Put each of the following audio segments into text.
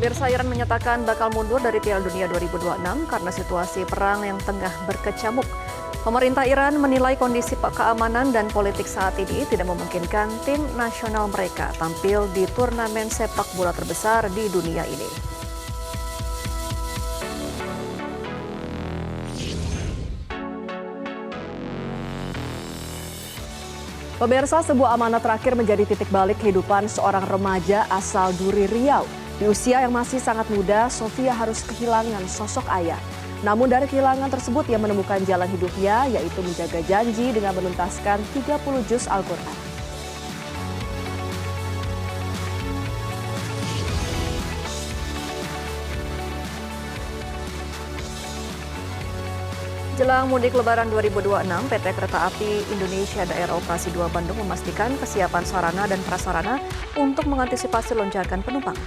Pemirsa, Iran menyatakan bakal mundur dari Piala Dunia 2026 karena situasi perang yang tengah berkecamuk. Pemerintah Iran menilai kondisi keamanan dan politik saat ini tidak memungkinkan tim nasional mereka tampil di turnamen sepak bola terbesar di dunia ini. Pemirsa, sebuah amanah terakhir menjadi titik balik kehidupan seorang remaja asal Duri Riau. Di usia yang masih sangat muda, Sofia harus kehilangan sosok ayah. Namun dari kehilangan tersebut ia menemukan jalan hidupnya, yaitu menjaga janji dengan menuntaskan 30 juz Al-Quran. Jelang mudik Lebaran 2026, PT Kereta Api Indonesia Daerah Operasi 2 Bandung memastikan kesiapan sarana dan prasarana untuk mengantisipasi lonjakan penumpang.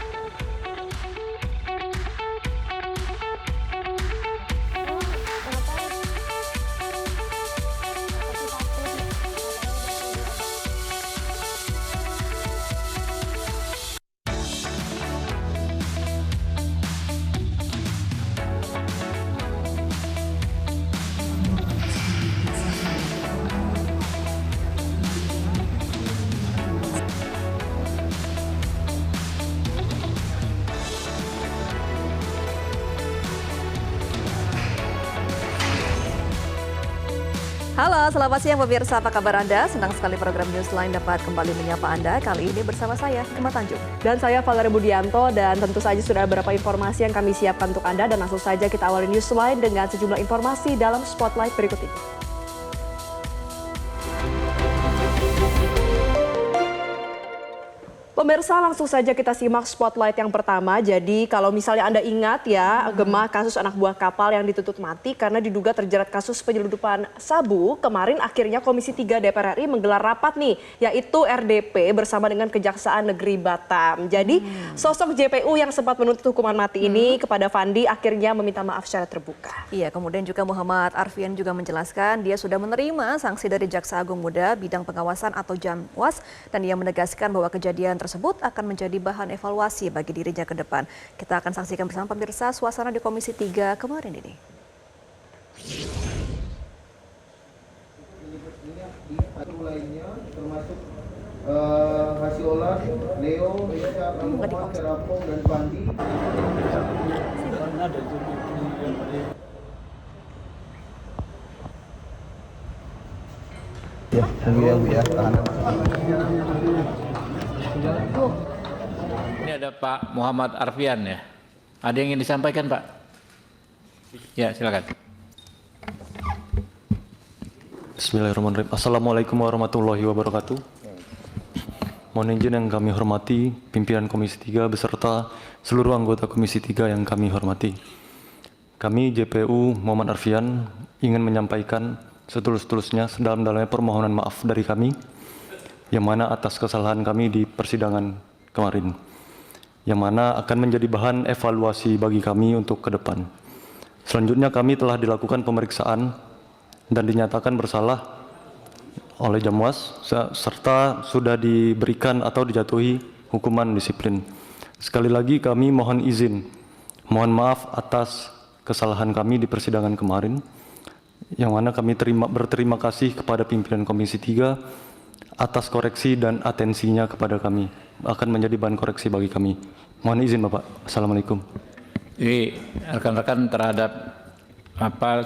Halo, selamat siang pemirsa, apa kabar Anda? Senang sekali program Newsline dapat kembali menyapa Anda. Kali ini bersama saya, Emma Tanjung. Dan saya Valerie Budianto, dan tentu saja sudah ada beberapa informasi yang kami siapkan untuk Anda. Dan langsung saja kita awali Newsline dengan sejumlah informasi dalam Spotlight berikut ini. Pemirsa, langsung saja kita simak spotlight yang pertama. Jadi kalau misalnya Anda ingat ya, Gemma, kasus anak buah kapal yang dituntut mati karena diduga terjerat kasus penyelundupan sabu. Kemarin akhirnya Komisi 3 DPR RI menggelar rapat nih, yaitu RDP bersama dengan Kejaksaan Negeri Batam. Jadi sosok JPU yang sempat menuntut hukuman mati ini kepada Fandi akhirnya meminta maaf secara terbuka. Iya, kemudian juga Muhammad Arfian juga menjelaskan dia sudah menerima sanksi dari Jaksa Agung Muda bidang pengawasan atau Jamwas, dan ia menegaskan bahwa kejadian tersebut akan menjadi bahan evaluasi bagi dirinya ke depan. Kita akan saksikan bersama pemirsa suasana di Komisi 3 kemarin ini. Lainnya termasuk Hasiolan, Leo, Risha, Muhammad, Terapong, dan Pandi. Ya, tunggu ya Bu ya, tahanan. Ini ada Pak Muhammad Arfian ya. Ada yang ingin disampaikan Pak? Ya, silakan. Bismillahirrahmanirrahim. Assalamualaikum warahmatullahi wabarakatuh. Mohon izin yang kami hormati pimpinan Komisi 3 beserta seluruh anggota Komisi 3 yang kami hormati. Kami JPU Muhammad Arfian ingin menyampaikan setulus-tulusnya sedalam-dalamnya permohonan maaf dari kami yang mana atas kesalahan kami di persidangan kemarin, yang mana akan menjadi bahan evaluasi bagi kami untuk ke depan. Selanjutnya kami telah dilakukan pemeriksaan dan dinyatakan bersalah oleh Jamwas serta sudah diberikan atau dijatuhi hukuman disiplin. Sekali lagi kami mohon izin, mohon maaf atas kesalahan kami di persidangan kemarin, yang mana kami berterima kasih kepada pimpinan Komisi 3 atas koreksi dan atensinya kepada kami, akan menjadi bahan koreksi bagi kami. Mohon izin Bapak. Assalamualaikum. Jadi rekan-rekan terhadap apa?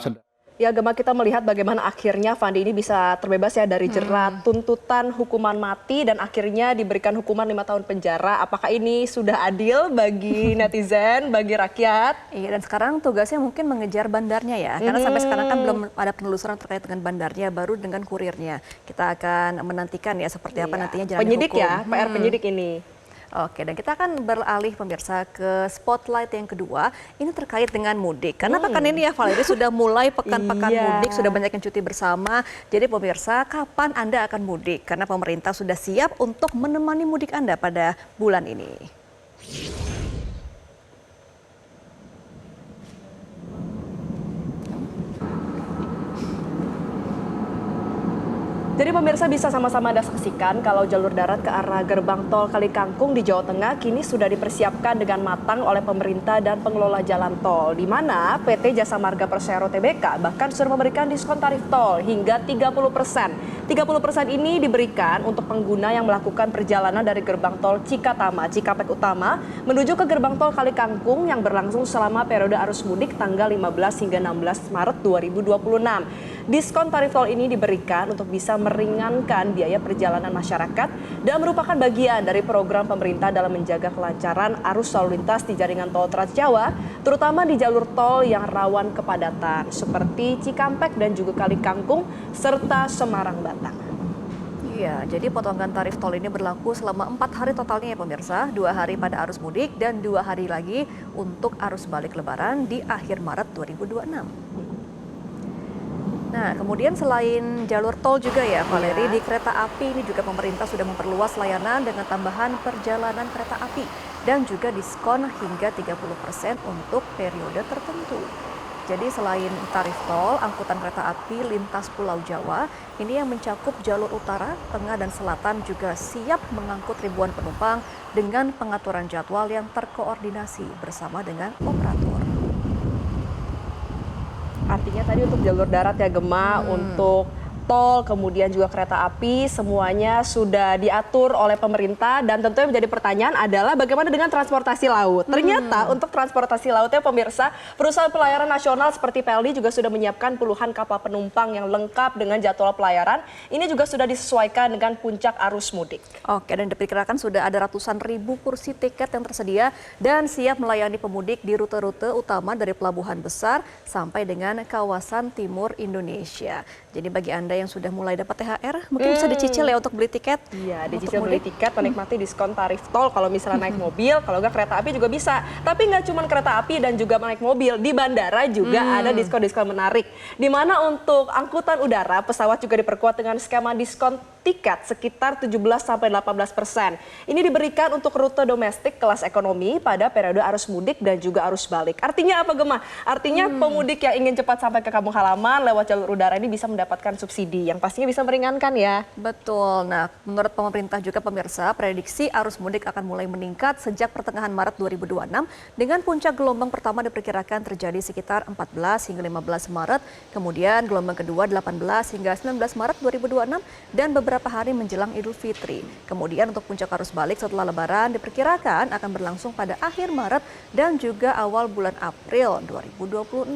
Ya, Gemma, kita melihat bagaimana akhirnya Fandi ini bisa terbebas ya dari jerat tuntutan hukuman mati dan akhirnya diberikan hukuman 5 tahun penjara. Apakah ini sudah adil bagi netizen, bagi rakyat? Iya, dan sekarang tugasnya mungkin mengejar bandarnya ya. Karena sampai sekarang kan belum ada penelusuran terkait dengan bandarnya, baru dengan kurirnya. Kita akan menantikan ya seperti apa nantinya jalannya penyidik hukum. ya, PR penyidik ini. Oke, dan kita akan beralih pemirsa ke spotlight yang kedua. Ini terkait dengan mudik. Karena pekan ini ya Valerie sudah mulai pekan-pekan mudik, sudah banyak yang cuti bersama. Jadi pemirsa, kapan Anda akan mudik? Karena pemerintah sudah siap untuk menemani mudik Anda pada bulan ini. Jadi pemirsa, pemirsa bisa sama-sama Anda saksikan kalau jalur darat ke arah gerbang tol Kalikangkung di Jawa Tengah kini sudah dipersiapkan dengan matang oleh pemerintah dan pengelola jalan tol, di mana PT Jasa Marga Persero Tbk bahkan sudah memberikan diskon tarif tol hingga 30%. 30% ini diberikan untuk pengguna yang melakukan perjalanan dari gerbang tol Cikatama, Cikampek Utama menuju ke gerbang tol Kalikangkung yang berlangsung selama periode arus mudik tanggal 15 hingga 16 Maret 2026. Diskon tarif tol ini diberikan untuk bisa meringankan biaya perjalanan masyarakat dan merupakan bagian dari program pemerintah dalam menjaga kelancaran arus lalu lintas di jaringan tol Trans Jawa, terutama di jalur tol yang rawan kepadatan seperti Cikampek dan juga Kalikangkung serta Semarang Batang. Iya, jadi potongan tarif tol ini berlaku selama 4 hari totalnya ya pemirsa, 2 hari pada arus mudik dan 2 hari lagi untuk arus balik lebaran di akhir Maret 2026. Nah, kemudian selain jalur tol juga ya, Valeri, di kereta api ini juga pemerintah sudah memperluas layanan dengan tambahan perjalanan kereta api dan juga diskon hingga 30% untuk periode tertentu. Jadi selain tarif tol, angkutan kereta api lintas Pulau Jawa ini yang mencakup jalur utara, tengah, dan selatan juga siap mengangkut ribuan penumpang dengan pengaturan jadwal yang terkoordinasi bersama dengan operator. Artinya tadi untuk jalur darat ya Gema, untuk tol, kemudian juga kereta api, semuanya sudah diatur oleh pemerintah dan tentunya menjadi pertanyaan adalah bagaimana dengan transportasi laut. Ternyata untuk transportasi lautnya pemirsa, perusahaan pelayaran nasional seperti PLD juga sudah menyiapkan puluhan kapal penumpang yang lengkap dengan jadwal pelayaran. Ini juga sudah disesuaikan dengan puncak arus mudik. Oke, dan diperkirakan sudah ada ratusan ribu kursi tiket yang tersedia dan siap melayani pemudik di rute-rute utama dari pelabuhan besar sampai dengan kawasan timur Indonesia. Jadi bagi Anda yang sudah mulai dapat THR, mungkin bisa dicicil ya untuk beli tiket. Iya, dicicil beli tiket, menikmati diskon tarif tol kalau misalnya naik mobil, kalau nggak kereta api juga bisa. Tapi nggak cuma kereta api dan juga naik mobil, di bandara juga ada diskon-diskon menarik. Di mana untuk angkutan udara, pesawat juga diperkuat dengan skema diskon tiket sekitar 17-18%. Ini diberikan untuk rute domestik kelas ekonomi pada periode arus mudik dan juga arus balik. Artinya apa Gemma? Artinya pemudik yang ingin cepat sampai ke kampung halaman lewat jalur udara ini bisa mendapatkan subsidi yang pastinya bisa meringankan ya. Betul. Nah, menurut pemerintah juga pemirsa, prediksi arus mudik akan mulai meningkat sejak pertengahan Maret 2026 dengan puncak gelombang pertama diperkirakan terjadi sekitar 14 hingga 15 Maret, kemudian gelombang kedua 18 hingga 19 Maret 2026 dan beberapa hari menjelang Idul Fitri. Kemudian untuk puncak arus balik setelah Lebaran diperkirakan akan berlangsung pada akhir Maret dan juga awal bulan April 2026.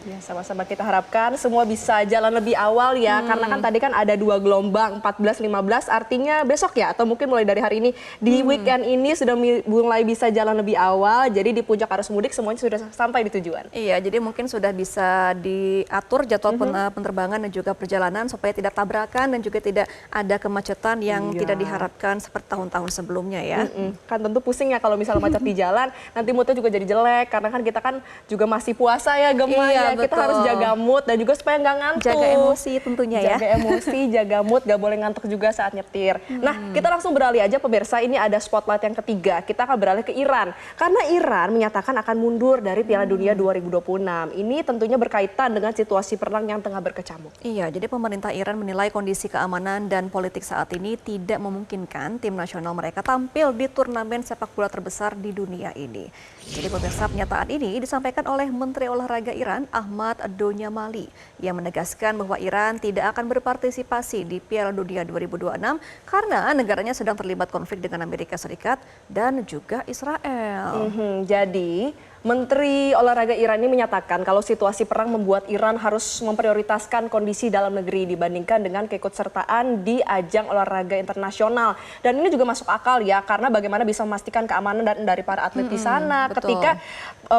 Ya, sama-sama kita harapkan semua bisa jalan lebih awal ya, karena kan tadi kan ada 2 gelombang 14-15, artinya besok ya atau mungkin mulai dari hari ini di weekend ini sudah mulai bisa jalan lebih awal, jadi di puncak arus mudik semuanya sudah sampai di tujuan. Iya, jadi mungkin sudah bisa diatur jadwal penerbangan dan juga perjalanan supaya tidak tabrakan dan juga tidak ada kemacetan yang tidak diharapkan seperti tahun-tahun sebelumnya ya. Kan tentu pusing ya kalau misalnya macet di jalan, nanti moodnya juga jadi jelek karena kan kita kan juga masih puasa ya Gemma. Iya, ya, kita harus jaga mood dan juga supaya nggak ngantuk. Jaga emosi tentunya ya. Jaga emosi, jaga mood, nggak boleh ngantuk juga saat nyetir. Nah, kita langsung beralih aja pemirsa, ini ada spotlight yang ketiga. Kita akan beralih ke Iran. Karena Iran menyatakan akan mundur dari Piala Dunia 2026. Ini tentunya berkaitan dengan situasi perang yang tengah berkecamuk. Iya, jadi pemerintah Iran menilai kondisi keamanan dan politik saat ini tidak memungkinkan tim nasional mereka tampil di turnamen sepak bola terbesar di dunia ini. Jadi pemirsa, pernyataan ini disampaikan oleh Menteri Olahraga Iran, Ahmad Donyamali, yang menegaskan bahwa Iran tidak akan berpartisipasi di Piala Dunia 2026 karena negaranya sedang terlibat konflik dengan Amerika Serikat dan juga Israel. Jadi Menteri Olahraga Iran ini menyatakan kalau situasi perang membuat Iran harus memprioritaskan kondisi dalam negeri dibandingkan dengan keikutsertaan di ajang olahraga internasional. Dan ini juga masuk akal ya, karena bagaimana bisa memastikan keamanan dari para atlet di sana ketika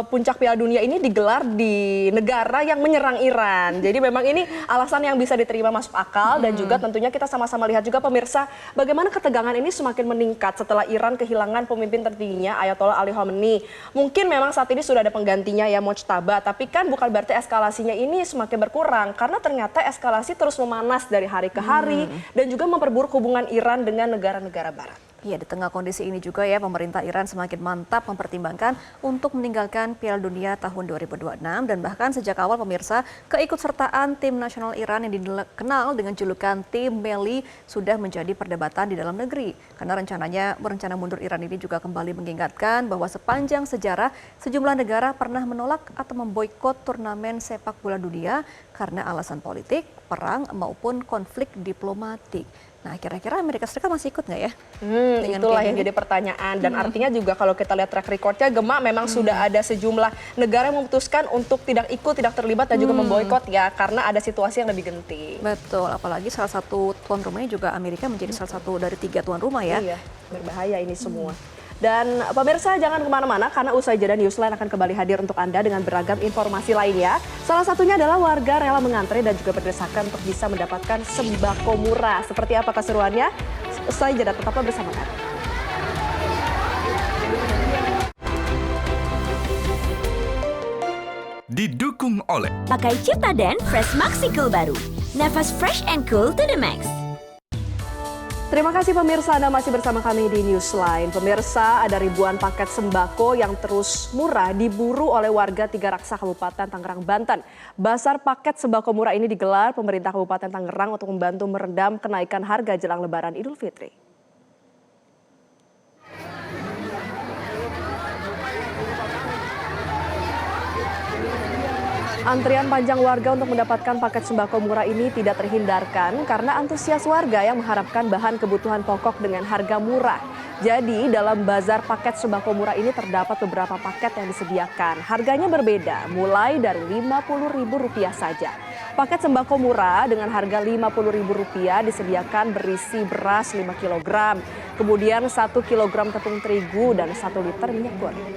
puncak Piala Dunia ini digelar di negara yang menyerang Iran. Jadi memang ini alasan yang bisa diterima masuk akal dan juga tentunya kita sama-sama lihat juga pemirsa bagaimana ketegangan ini semakin meningkat setelah Iran kehilangan pemimpin tertingginya Ayatollah Ali Khamenei. Mungkin memang saat ini sudah ada penggantinya ya Mojtaba, tapi kan bukan berarti eskalasinya ini semakin berkurang karena ternyata eskalasi terus memanas dari hari ke hari dan juga memperburuk hubungan Iran dengan negara-negara barat. Ya, di tengah kondisi ini juga ya, pemerintah Iran semakin mantap mempertimbangkan untuk meninggalkan Piala Dunia tahun 2026 dan bahkan sejak awal pemirsa keikutsertaan tim nasional Iran yang dikenal dengan julukan Tim Meli sudah menjadi perdebatan di dalam negeri. Karena rencana mundur Iran ini juga kembali mengingatkan bahwa sepanjang sejarah sejumlah negara pernah menolak atau memboikot turnamen sepak bola dunia karena alasan politik, perang maupun konflik diplomatik. Nah, kira-kira Amerika Serikat masih ikut nggak ya? Itulah yang jadi pertanyaan. Dan artinya juga kalau kita lihat track recordnya, Gemma memang sudah ada sejumlah negara yang memutuskan untuk tidak ikut, tidak terlibat dan juga memboikot ya, karena ada situasi yang lebih genting. Betul, apalagi salah satu tuan rumahnya juga Amerika menjadi salah satu dari 3 tuan rumah ya. Iya, berbahaya ini semua. Dan pemirsa jangan kemana-mana karena usai jeda Newsline akan kembali hadir untuk Anda dengan beragam informasi lainnya. Salah satunya adalah warga rela mengantre dan juga berdesakan untuk bisa mendapatkan sembako murah. Seperti apa keseruannya? Usai jeda tetaplah bersama kami. Didukung oleh pakai Ciptaden Fresh Maxi Cool baru. Nafas fresh and cool to the max. Terima kasih pemirsa, Anda masih bersama kami di Newsline. Pemirsa, ada ribuan paket sembako yang terus murah diburu oleh warga Tiga Raksa Kabupaten Tangerang, Banten. Basar paket sembako murah ini digelar pemerintah Kabupaten Tangerang untuk membantu meredam kenaikan harga jelang Lebaran Idul Fitri. Antrian panjang warga untuk mendapatkan paket sembako murah ini tidak terhindarkan karena antusias warga yang mengharapkan bahan kebutuhan pokok dengan harga murah. Jadi dalam bazar paket sembako murah ini terdapat beberapa paket yang disediakan. Harganya berbeda, mulai dari Rp50.000 saja. Paket sembako murah dengan harga Rp50.000 disediakan berisi beras 5 kg, kemudian 1 kg tepung terigu dan 1 liter minyak goreng.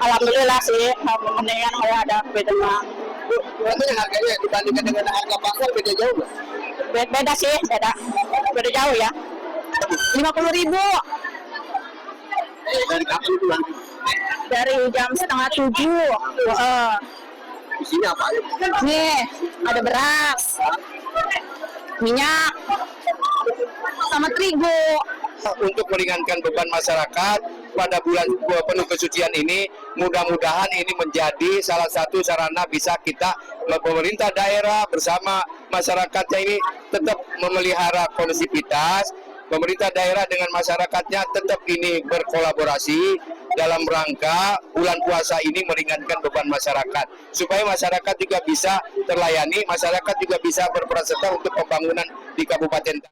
Alhamdulillah sih, mendingan kalau ada beda. Katanya harganya dibandingkan dengan harga pasar beda jauh nggak? Beda sih, beda jauh ya. 50.000. Dari kapan itu Bang? Dari jam 6:30. Di sini apa aja? Nih, ada beras, minyak, sama terigu. Untuk meringankan beban masyarakat pada bulan penuh kesucian ini, mudah-mudahan ini menjadi salah satu sarana bisa kita pemerintah daerah bersama masyarakatnya ini tetap memelihara kondusivitas. Pemerintah daerah dengan masyarakatnya tetap ini berkolaborasi dalam rangka bulan puasa ini meringankan beban masyarakat supaya masyarakat juga bisa terlayani, masyarakat juga bisa berperan serta untuk pembangunan di Kabupaten.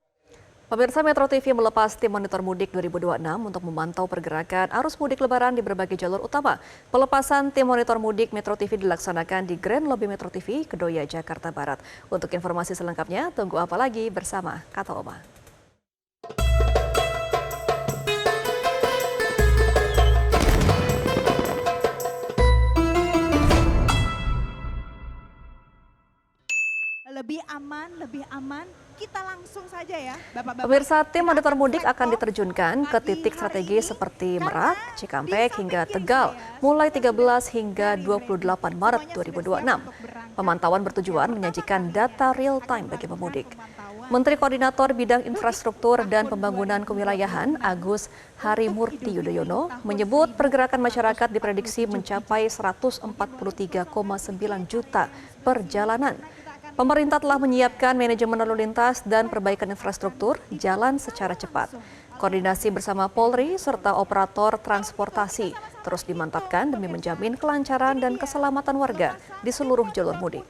Pemirsa, Metro TV melepas tim Monitor Mudik 2026 untuk memantau pergerakan arus mudik Lebaran di berbagai jalur utama. Pelepasan tim Monitor Mudik Metro TV dilaksanakan di Grand Lobby Metro TV, Kedoya, Jakarta Barat. Untuk informasi selengkapnya, tunggu apa lagi bersama Kata Oma. Lebih aman, kita langsung saja ya, Bapak-Bapak. Pemirsa, tim Monitor Mudik akan diterjunkan ke titik strategi seperti Merak, Cikampek hingga Tegal, mulai 13 hingga 28 Maret 2026. Pemantauan bertujuan menyajikan data real-time bagi pemudik. Menteri Koordinator Bidang Infrastruktur dan Pembangunan Kewilayahan Agus Harimurti Yudhoyono menyebut pergerakan masyarakat diprediksi mencapai 143,9 juta perjalanan. Pemerintah telah menyiapkan manajemen lalu lintas dan perbaikan infrastruktur jalan secara cepat. Koordinasi bersama Polri serta operator transportasi terus dimantapkan demi menjamin kelancaran dan keselamatan warga di seluruh jalur mudik.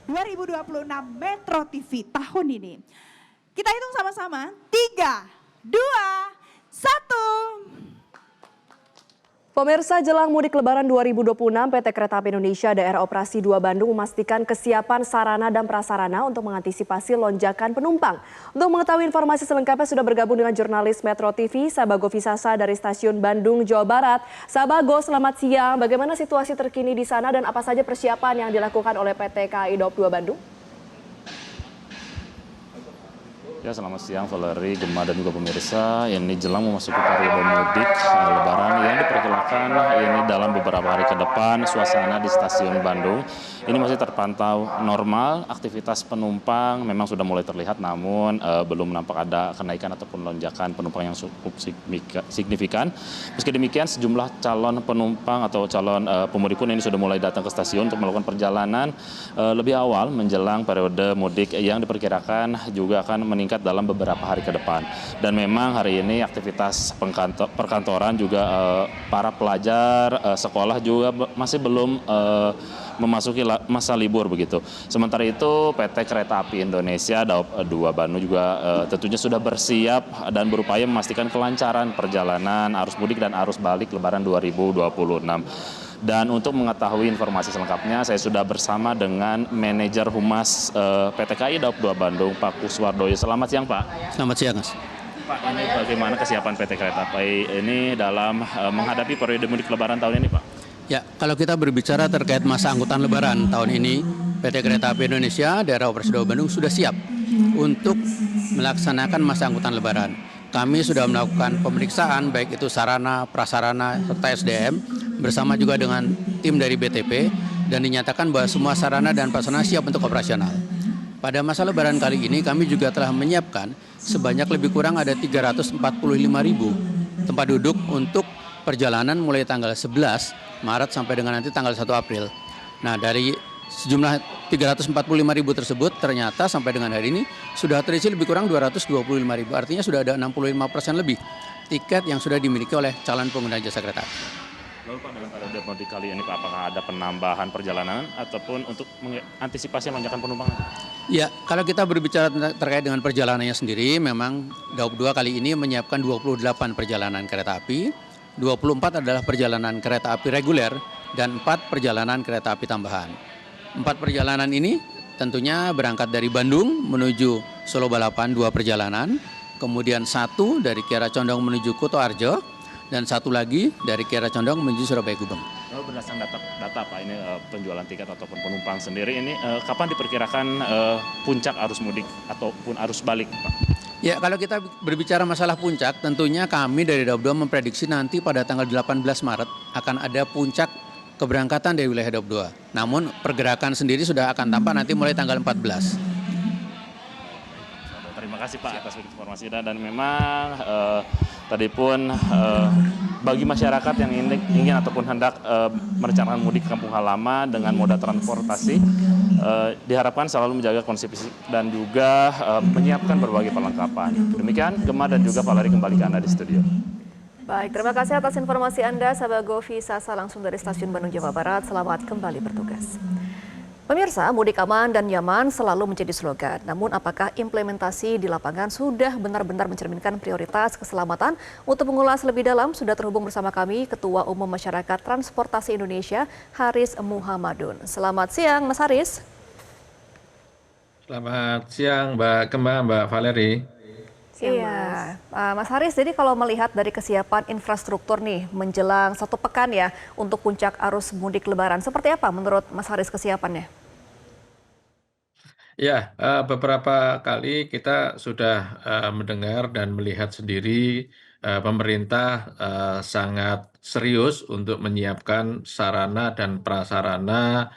2026 Metro TV tahun ini. Kita hitung sama-sama. 3, 2, 1. Pemirsa, jelang mudik Lebaran 2026, PT Kereta Api Indonesia Daerah Operasi 2 Bandung memastikan kesiapan sarana dan prasarana untuk mengantisipasi lonjakan penumpang. Untuk mengetahui informasi selengkapnya sudah bergabung dengan jurnalis Metro TV, Sabago Visasa dari Stasiun Bandung, Jawa Barat. Sabago, selamat siang. Bagaimana situasi terkini di sana dan apa saja persiapan yang dilakukan oleh PT KAI Daob 2 Bandung? Ya, selamat siang Valeri, Gemma dan juga pemirsa. Ini jelang memasuki periode mudik Lebaran yang diperkirakan ini dalam beberapa hari ke depan suasana di stasiun Bandung ini masih terpantau normal. Aktivitas penumpang memang sudah mulai terlihat, namun belum nampak ada kenaikan ataupun lonjakan penumpang yang cukup signifikan. Meski demikian, sejumlah calon penumpang atau calon pemudik pun ini sudah mulai datang ke stasiun untuk melakukan perjalanan lebih awal menjelang periode mudik yang diperkirakan juga akan meningkat dalam beberapa hari ke depan. Dan memang hari ini aktivitas perkantoran juga para pelajar sekolah juga masih belum memasuki masa libur begitu. Sementara itu PT Kereta Api Indonesia Daob 2 Bandung juga tentunya sudah bersiap dan berupaya memastikan kelancaran perjalanan arus mudik dan arus balik Lebaran 2026. Dan untuk mengetahui informasi selengkapnya, saya sudah bersama dengan manajer Humas PT KAI Daob 2 Bandung, Pak Kuswardoyo. Selamat siang, Pak. Selamat siang, Mas. Pak, ini bagaimana kesiapan PT Kereta Api ini dalam menghadapi periode mudik Lebaran tahun ini, Pak? Ya, kalau kita berbicara terkait masa angkutan Lebaran tahun ini, PT Kereta Api Indonesia Daerah Operasi 2 Bandung sudah siap untuk melaksanakan masa angkutan Lebaran. Kami sudah melakukan pemeriksaan baik itu sarana, prasarana, serta SDM bersama juga dengan tim dari BTP dan dinyatakan bahwa semua sarana dan prasarana siap untuk operasional. Pada masa Lebaran kali ini kami juga telah menyiapkan sebanyak lebih kurang ada 345.000 tempat duduk untuk perjalanan mulai tanggal 11 Maret sampai dengan nanti tanggal 1 April. Nah, dari sejumlah 345.000 tersebut ternyata sampai dengan hari ini sudah terisi lebih kurang 225.000. Artinya sudah ada 65% lebih tiket yang sudah dimiliki oleh calon pengguna jasa kereta api. Lalu Pak, dalam periode mudik kali ini Pak, apakah ada penambahan perjalanan ataupun untuk mengantisipasi lonjakan penumpang? Ya, kalau kita berbicara terkait dengan perjalanannya sendiri, memang Daob 2 kali ini menyiapkan 28 perjalanan kereta api, 24 adalah perjalanan kereta api reguler, dan 4 perjalanan kereta api tambahan. 4 perjalanan ini tentunya berangkat dari Bandung menuju Solo Balapan 2 perjalanan, kemudian 1 dari Kiara Condong menuju Kutoarjo, dan 1 lagi dari Kiara Condong menuju Surabaya Gubeng. Lalu berdasarkan data Pak, ini penjualan tiket ataupun penumpang sendiri ini kapan diperkirakan puncak arus mudik ataupun arus balik, Pak? Ya, kalau kita berbicara masalah puncak, tentunya kami dari Daob 2 memprediksi nanti pada tanggal 18 Maret akan ada puncak keberangkatan dari wilayah Daob 2. Namun pergerakan sendiri sudah akan tampak nanti mulai tanggal 14. Terima kasih Pak atas informasi dan memang tadi pun bagi masyarakat yang ingin ataupun hendak merencanakan mudik ke kampung halaman dengan moda transportasi diharapkan selalu menjaga kondisi fisik dan juga menyiapkan berbagai perlengkapan. Demikian Gemma dan juga Valeri, kembali ke Anda di studio. Baik, terima kasih atas informasi Anda, Sabago Visasa langsung dari Stasiun Bandung, Jawa Barat. Selamat kembali bertugas. Pemirsa, mudik aman dan nyaman selalu menjadi slogan. Namun apakah implementasi di lapangan sudah benar-benar mencerminkan prioritas keselamatan? Untuk mengulas lebih dalam, sudah terhubung bersama kami Ketua Umum Masyarakat Transportasi Indonesia, Haris Muhammadun. Selamat siang, Mas Haris. Selamat siang, Mbak Gemma, Mbak Valeri. Iya, Mas Haris, jadi kalau melihat dari kesiapan infrastruktur nih menjelang 1 pekan ya untuk puncak arus mudik Lebaran, seperti apa menurut Mas Haris kesiapannya? Ya, beberapa kali kita sudah mendengar dan melihat sendiri pemerintah sangat serius untuk menyiapkan sarana dan prasarana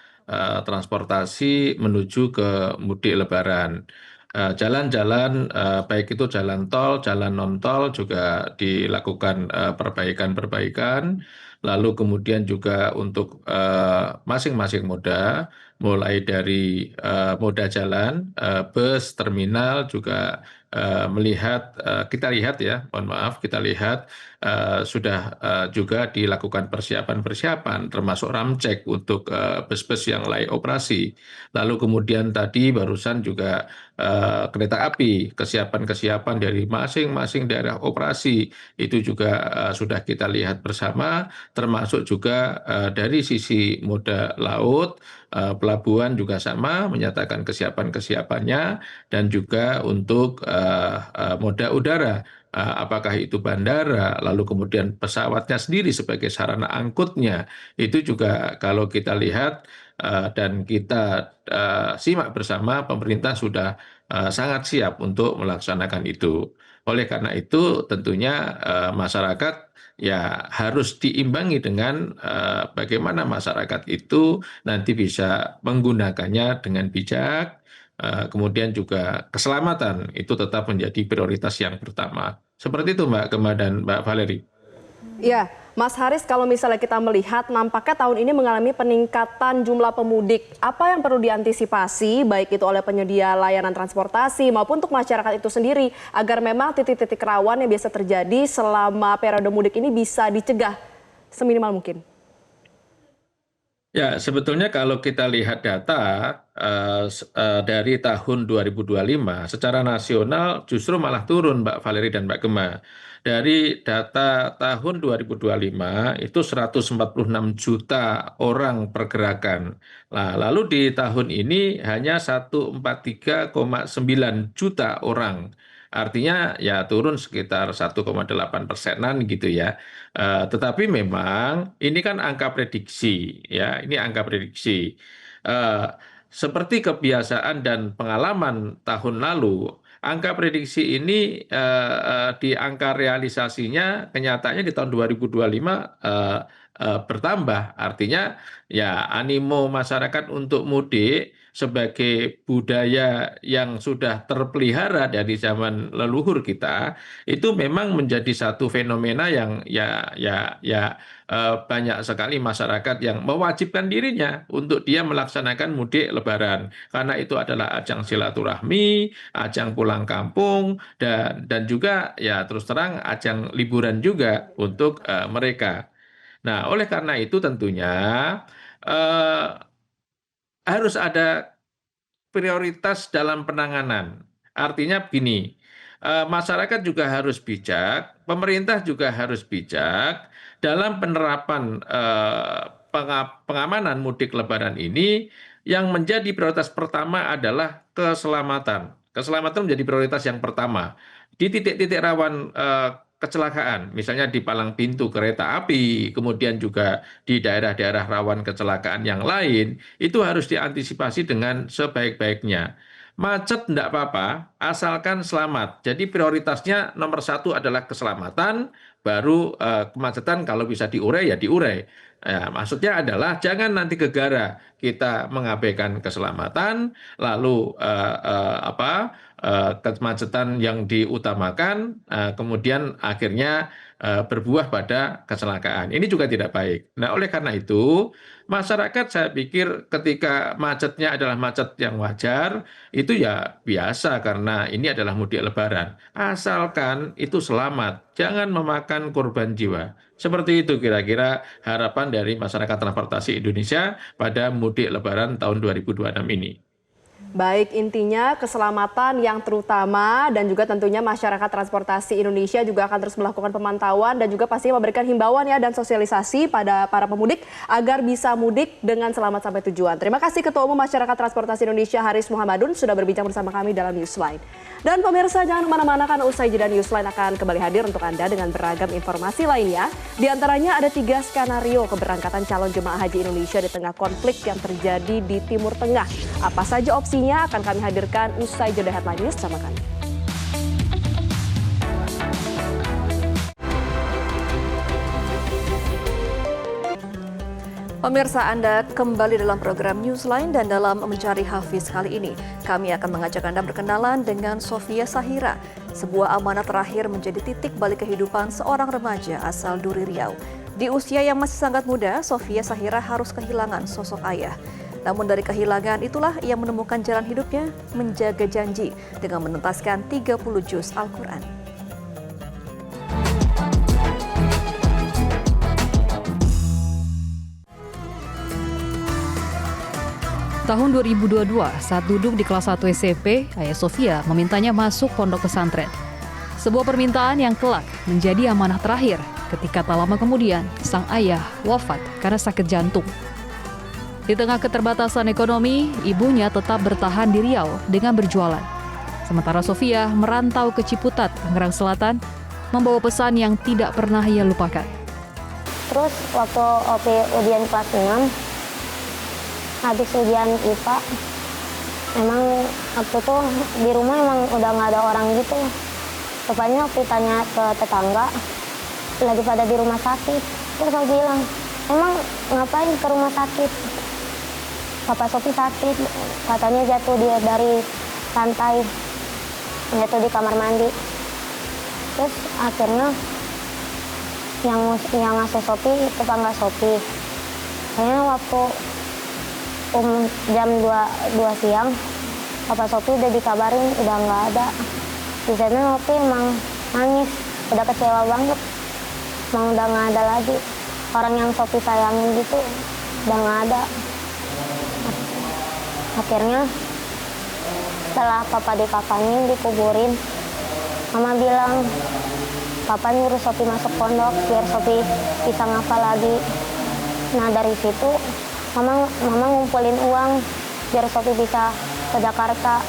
transportasi menuju ke mudik Lebaran. Jalan-jalan baik itu jalan tol, jalan non-tol juga dilakukan perbaikan-perbaikan. Lalu kemudian juga untuk masing-masing moda, mulai dari moda jalan, bus, terminal juga kita lihat ya, mohon maaf, kita lihat sudah juga dilakukan persiapan-persiapan termasuk ramcek untuk bus-bus yang layak operasi. Lalu kemudian tadi barusan juga kereta api, kesiapan-kesiapan dari masing-masing daerah operasi itu juga sudah kita lihat bersama, termasuk juga dari sisi moda laut, pelabuhan juga sama menyatakan kesiapan-kesiapannya, dan juga untuk moda udara, apakah itu bandara, lalu kemudian pesawatnya sendiri sebagai sarana angkutnya, itu juga kalau kita lihat dan kita simak bersama, pemerintah sudah sangat siap untuk melaksanakan itu. Oleh karena itu tentunya masyarakat ya harus diimbangi dengan bagaimana masyarakat itu nanti bisa menggunakannya dengan bijak, kemudian juga keselamatan itu tetap menjadi prioritas yang pertama. Seperti itu Mbak Gema dan Mbak Valeri. Ya, Mas Haris, kalau misalnya kita melihat nampaknya tahun ini mengalami peningkatan jumlah pemudik. Apa yang perlu diantisipasi baik itu oleh penyedia layanan transportasi maupun untuk masyarakat itu sendiri agar memang titik-titik rawan yang biasa terjadi selama periode mudik ini bisa dicegah seminimal mungkin? Ya, sebetulnya kalau kita lihat data dari tahun 2025 secara nasional justru malah turun Mbak Valeri dan Mbak Gema. Dari data tahun 2025 itu 146 juta orang pergerakan. Nah, lalu di tahun ini hanya 143,9 juta orang. Artinya ya turun sekitar 1,8%-an gitu ya. Tetapi memang ini kan angka prediksi ya, ini angka prediksi. Seperti kebiasaan dan pengalaman tahun lalu, angka prediksi ini di angka realisasinya kenyataannya di tahun 2025 bertambah. Artinya ya animo masyarakat untuk mudik sebagai budaya yang sudah terpelihara dari zaman leluhur kita itu memang menjadi satu fenomena yang banyak sekali masyarakat yang mewajibkan dirinya untuk dia melaksanakan mudik Lebaran karena itu adalah ajang silaturahmi, ajang pulang kampung dan juga ya terus terang ajang liburan juga untuk mereka. Nah, oleh karena itu tentunya harus ada prioritas dalam penanganan. Artinya begini, masyarakat juga harus bijak, pemerintah juga harus bijak dalam penerapan pengamanan mudik Lebaran ini. Yang menjadi prioritas pertama adalah keselamatan. Keselamatan menjadi prioritas yang pertama. Di titik-titik rawan kecelakaan, misalnya di palang pintu kereta api, kemudian juga di daerah-daerah rawan kecelakaan yang lain, itu harus diantisipasi dengan sebaik-baiknya. Macet tidak apa-apa, asalkan selamat. Jadi prioritasnya nomor satu adalah keselamatan, baru kemacetan kalau bisa diurai ya diurai. Maksudnya adalah jangan nanti gegara kita mengabaikan keselamatan, lalu kemacetan yang diutamakan, kemudian akhirnya berbuah pada kecelakaan. Ini juga tidak baik. Nah, oleh karena itu, masyarakat saya pikir ketika macetnya adalah macet yang wajar, itu ya biasa karena ini adalah mudik Lebaran. Asalkan itu selamat, jangan memakan korban jiwa. Seperti itu kira-kira harapan dari masyarakat transportasi Indonesia pada mudik Lebaran tahun 2026 ini. Baik, intinya keselamatan yang terutama dan juga tentunya masyarakat transportasi Indonesia juga akan terus melakukan pemantauan dan juga pastinya memberikan himbauan ya dan sosialisasi pada para pemudik agar bisa mudik dengan selamat sampai tujuan. Terima kasih Ketua Umum Masyarakat Transportasi Indonesia Haris Muhammadun sudah berbincang bersama kami dalam Newsline. Dan pemirsa jangan kemana-mana kan usai jeda Newsline akan kembali hadir untuk Anda dengan beragam informasi lainnya. Di antaranya ada 3 skenario keberangkatan calon jemaah haji Indonesia di tengah konflik yang terjadi di Timur Tengah. Apa saja opsinya akan kami hadirkan usai jeda Headline News sama kami. Pemirsa, Anda kembali dalam program Newsline dan dalam Mencari Hafiz kali ini, kami akan mengajak Anda berkenalan dengan Sofia Sahira, sebuah amanah terakhir menjadi titik balik kehidupan seorang remaja asal Duri Riau. Di usia yang masih sangat muda, Sofia Sahira harus kehilangan sosok ayah. Namun dari kehilangan itulah ia menemukan jalan hidupnya menjaga janji dengan menuntaskan 30 juz Al-Quran. Tahun 2022, saat duduk di kelas 1 SMP, ayah Sofia memintanya masuk pondok pesantren. Sebuah permintaan yang kelak menjadi amanah terakhir ketika tak lama kemudian sang ayah wafat karena sakit jantung. Di tengah keterbatasan ekonomi, ibunya tetap bertahan di Riau dengan berjualan. Sementara Sofia merantau ke Ciputat, Tangerang Selatan, membawa pesan yang tidak pernah ia lupakan. Terus waktu ujian kelas 6, habis ujian IPA, Emang waktu tuh di rumah emang udah nggak ada orang gitu. Rupanya waktu tanya ke tetangga, lagi pada di rumah sakit. Terus aku bilang, emang ngapain ke rumah sakit? Papa Sofi sakit, katanya jatuh dari lantai, jatuh di kamar mandi. Terus akhirnya yang ngasuh Sofi tetangga Sofi. Kayaknya waktu jam 2 siang, Papa Sofi udah dikabarin udah nggak ada. Di sana Sofi emang nangis, udah kecewa banget, emang udah nggak ada lagi. Orang yang Sofi sayangin gitu udah nggak ada. Akhirnya setelah Papa dikafanin, dikuburin, Mama bilang Papa nyuruh Sofi masuk pondok biar Sofi bisa ngafal lagi. Nah dari situ Mama ngumpulin uang biar Sofi bisa ke Jakarta.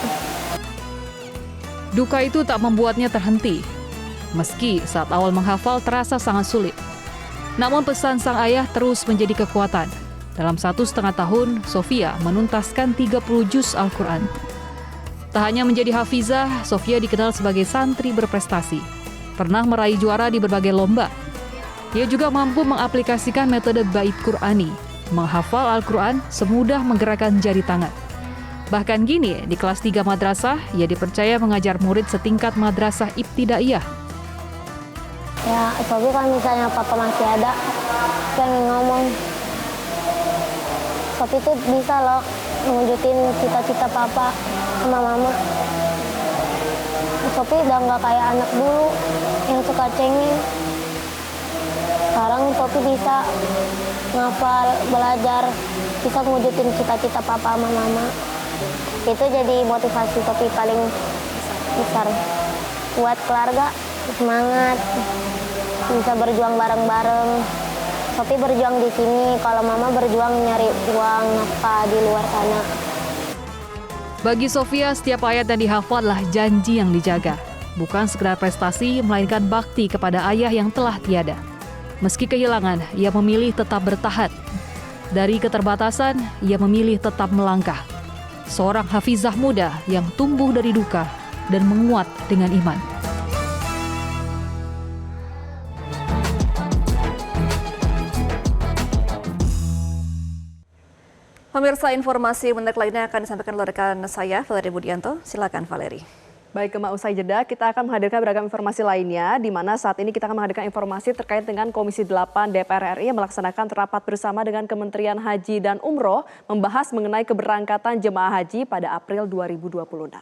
Duka itu tak membuatnya terhenti. Meski saat awal menghafal terasa sangat sulit. Namun pesan sang ayah terus menjadi kekuatan. Dalam 1,5 tahun, Sofia menuntaskan 30 juz Al-Quran. Tak hanya menjadi hafizah, Sofia dikenal sebagai santri berprestasi. Pernah meraih juara di berbagai lomba. Ia juga mampu mengaplikasikan metode bait Qur'ani, menghafal Al-Quran semudah menggerakkan jari tangan. Bahkan gini, di kelas 3 madrasah, ia dipercaya mengajar murid setingkat madrasah ibtidaiyah. Ya, Sofi kalau misalnya Papa masih ada, pengen ngomong, Sofi tuh bisa loh mewujudin cita-cita Papa sama Mama. Sofi udah nggak kayak anak dulu yang suka cengeng. Sekarang Sofi bisa ngafal, belajar, bisa mewujudin cita-cita Papa sama Mama. Itu jadi motivasi Sofi paling besar. Buat keluarga, semangat, bisa berjuang bareng-bareng. Sofi berjuang di sini, kalau Mama berjuang nyari uang nafkah di luar sana. Bagi Sofia, setiap ayat yang dihafal adalah janji yang dijaga. Bukan sekedar prestasi, melainkan bakti kepada ayah yang telah tiada. Meski kehilangan, ia memilih tetap bertahan. Dari keterbatasan, ia memilih tetap melangkah. Seorang hafizah muda yang tumbuh dari duka dan menguat dengan iman. Pemirsa, informasi menarik lainnya akan disampaikan oleh rekan saya, Valeri Budianto. Silakan, Valeri. Baik, Kema, usai jeda kita akan menghadirkan beragam informasi lainnya, di mana saat ini kita akan menghadirkan informasi terkait dengan Komisi 8 DPR RI yang melaksanakan rapat bersama dengan Kementerian Haji dan Umroh membahas mengenai keberangkatan jemaah haji pada April 2026.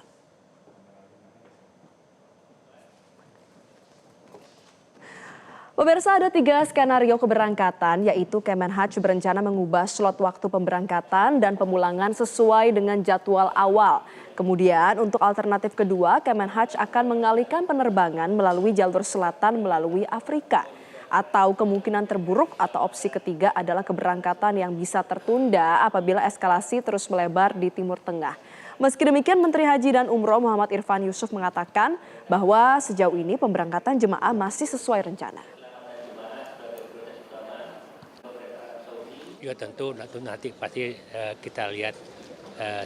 Pemirsa, ada 3 skenario keberangkatan, yaitu Kemenhaj berencana mengubah slot waktu pemberangkatan dan pemulangan sesuai dengan jadwal awal. Kemudian untuk alternatif kedua, Kemenhaj akan mengalihkan penerbangan melalui jalur selatan melalui Afrika. Atau kemungkinan terburuk atau opsi ketiga adalah keberangkatan yang bisa tertunda apabila eskalasi terus melebar di Timur Tengah. Meski demikian, Menteri Haji dan Umroh Muhammad Irfan Yusuf mengatakan bahwa sejauh ini pemberangkatan jemaah masih sesuai rencana. Ya tentu nanti pasti kita lihat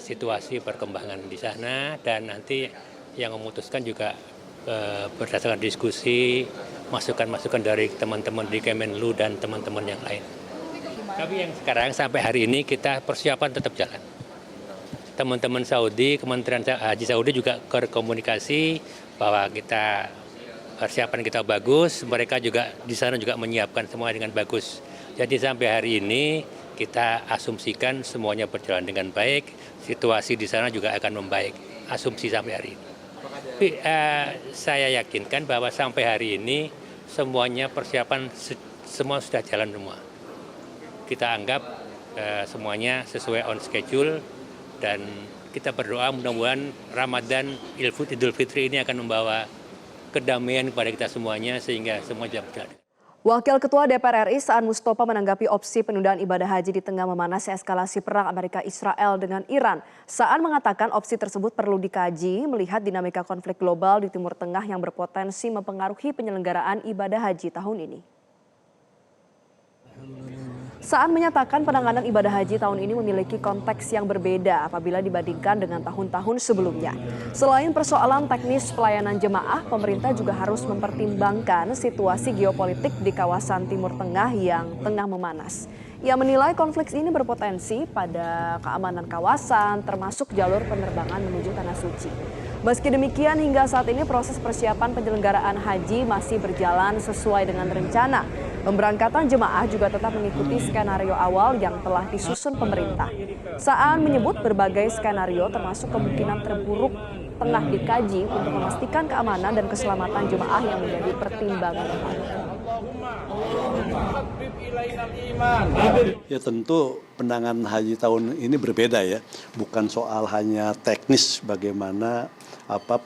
situasi perkembangan di sana dan nanti yang memutuskan juga berdasarkan diskusi, masukan-masukan dari teman-teman di Kemenlu dan teman-teman yang lain. Tapi yang sekarang sampai hari ini kita persiapan tetap jalan. Teman-teman Saudi, Kementerian Haji Saudi juga berkomunikasi bahwa kita persiapan kita bagus, mereka juga di sana juga menyiapkan semua dengan bagus. Jadi sampai hari ini kita asumsikan semuanya berjalan dengan baik, situasi di sana juga akan membaik, asumsi sampai hari ini. Tapi saya yakinkan bahwa sampai hari ini semuanya persiapan semua sudah jalan semua. Kita anggap semuanya sesuai on schedule dan kita berdoa mudah-mudahan Ramadan Idul Fitri ini akan membawa kedamaian kepada kita semuanya sehingga semua berjalan. Wakil Ketua DPR RI Saan Mustopa menanggapi opsi penundaan ibadah haji di tengah memanasnya eskalasi perang Amerika Israel dengan Iran. Saan mengatakan opsi tersebut perlu dikaji melihat dinamika konflik global di Timur Tengah yang berpotensi mempengaruhi penyelenggaraan ibadah haji tahun ini. Saan menyatakan penanganan ibadah haji tahun ini memiliki konteks yang berbeda apabila dibandingkan dengan tahun-tahun sebelumnya. Selain persoalan teknis pelayanan jemaah, pemerintah juga harus mempertimbangkan situasi geopolitik di kawasan Timur Tengah yang tengah memanas. Ia menilai konflik ini berpotensi pada keamanan kawasan, termasuk jalur penerbangan menuju Tanah Suci. Meski demikian, hingga saat ini proses persiapan penyelenggaraan haji masih berjalan sesuai dengan rencana. Pemberangkatan jemaah juga tetap mengikuti skenario awal yang telah disusun pemerintah. Saan menyebut berbagai skenario termasuk kemungkinan terburuk tengah dikaji untuk memastikan keamanan dan keselamatan jemaah yang menjadi pertimbangan utama. Ya tentu penanganan haji tahun ini berbeda ya, bukan soal hanya teknis bagaimana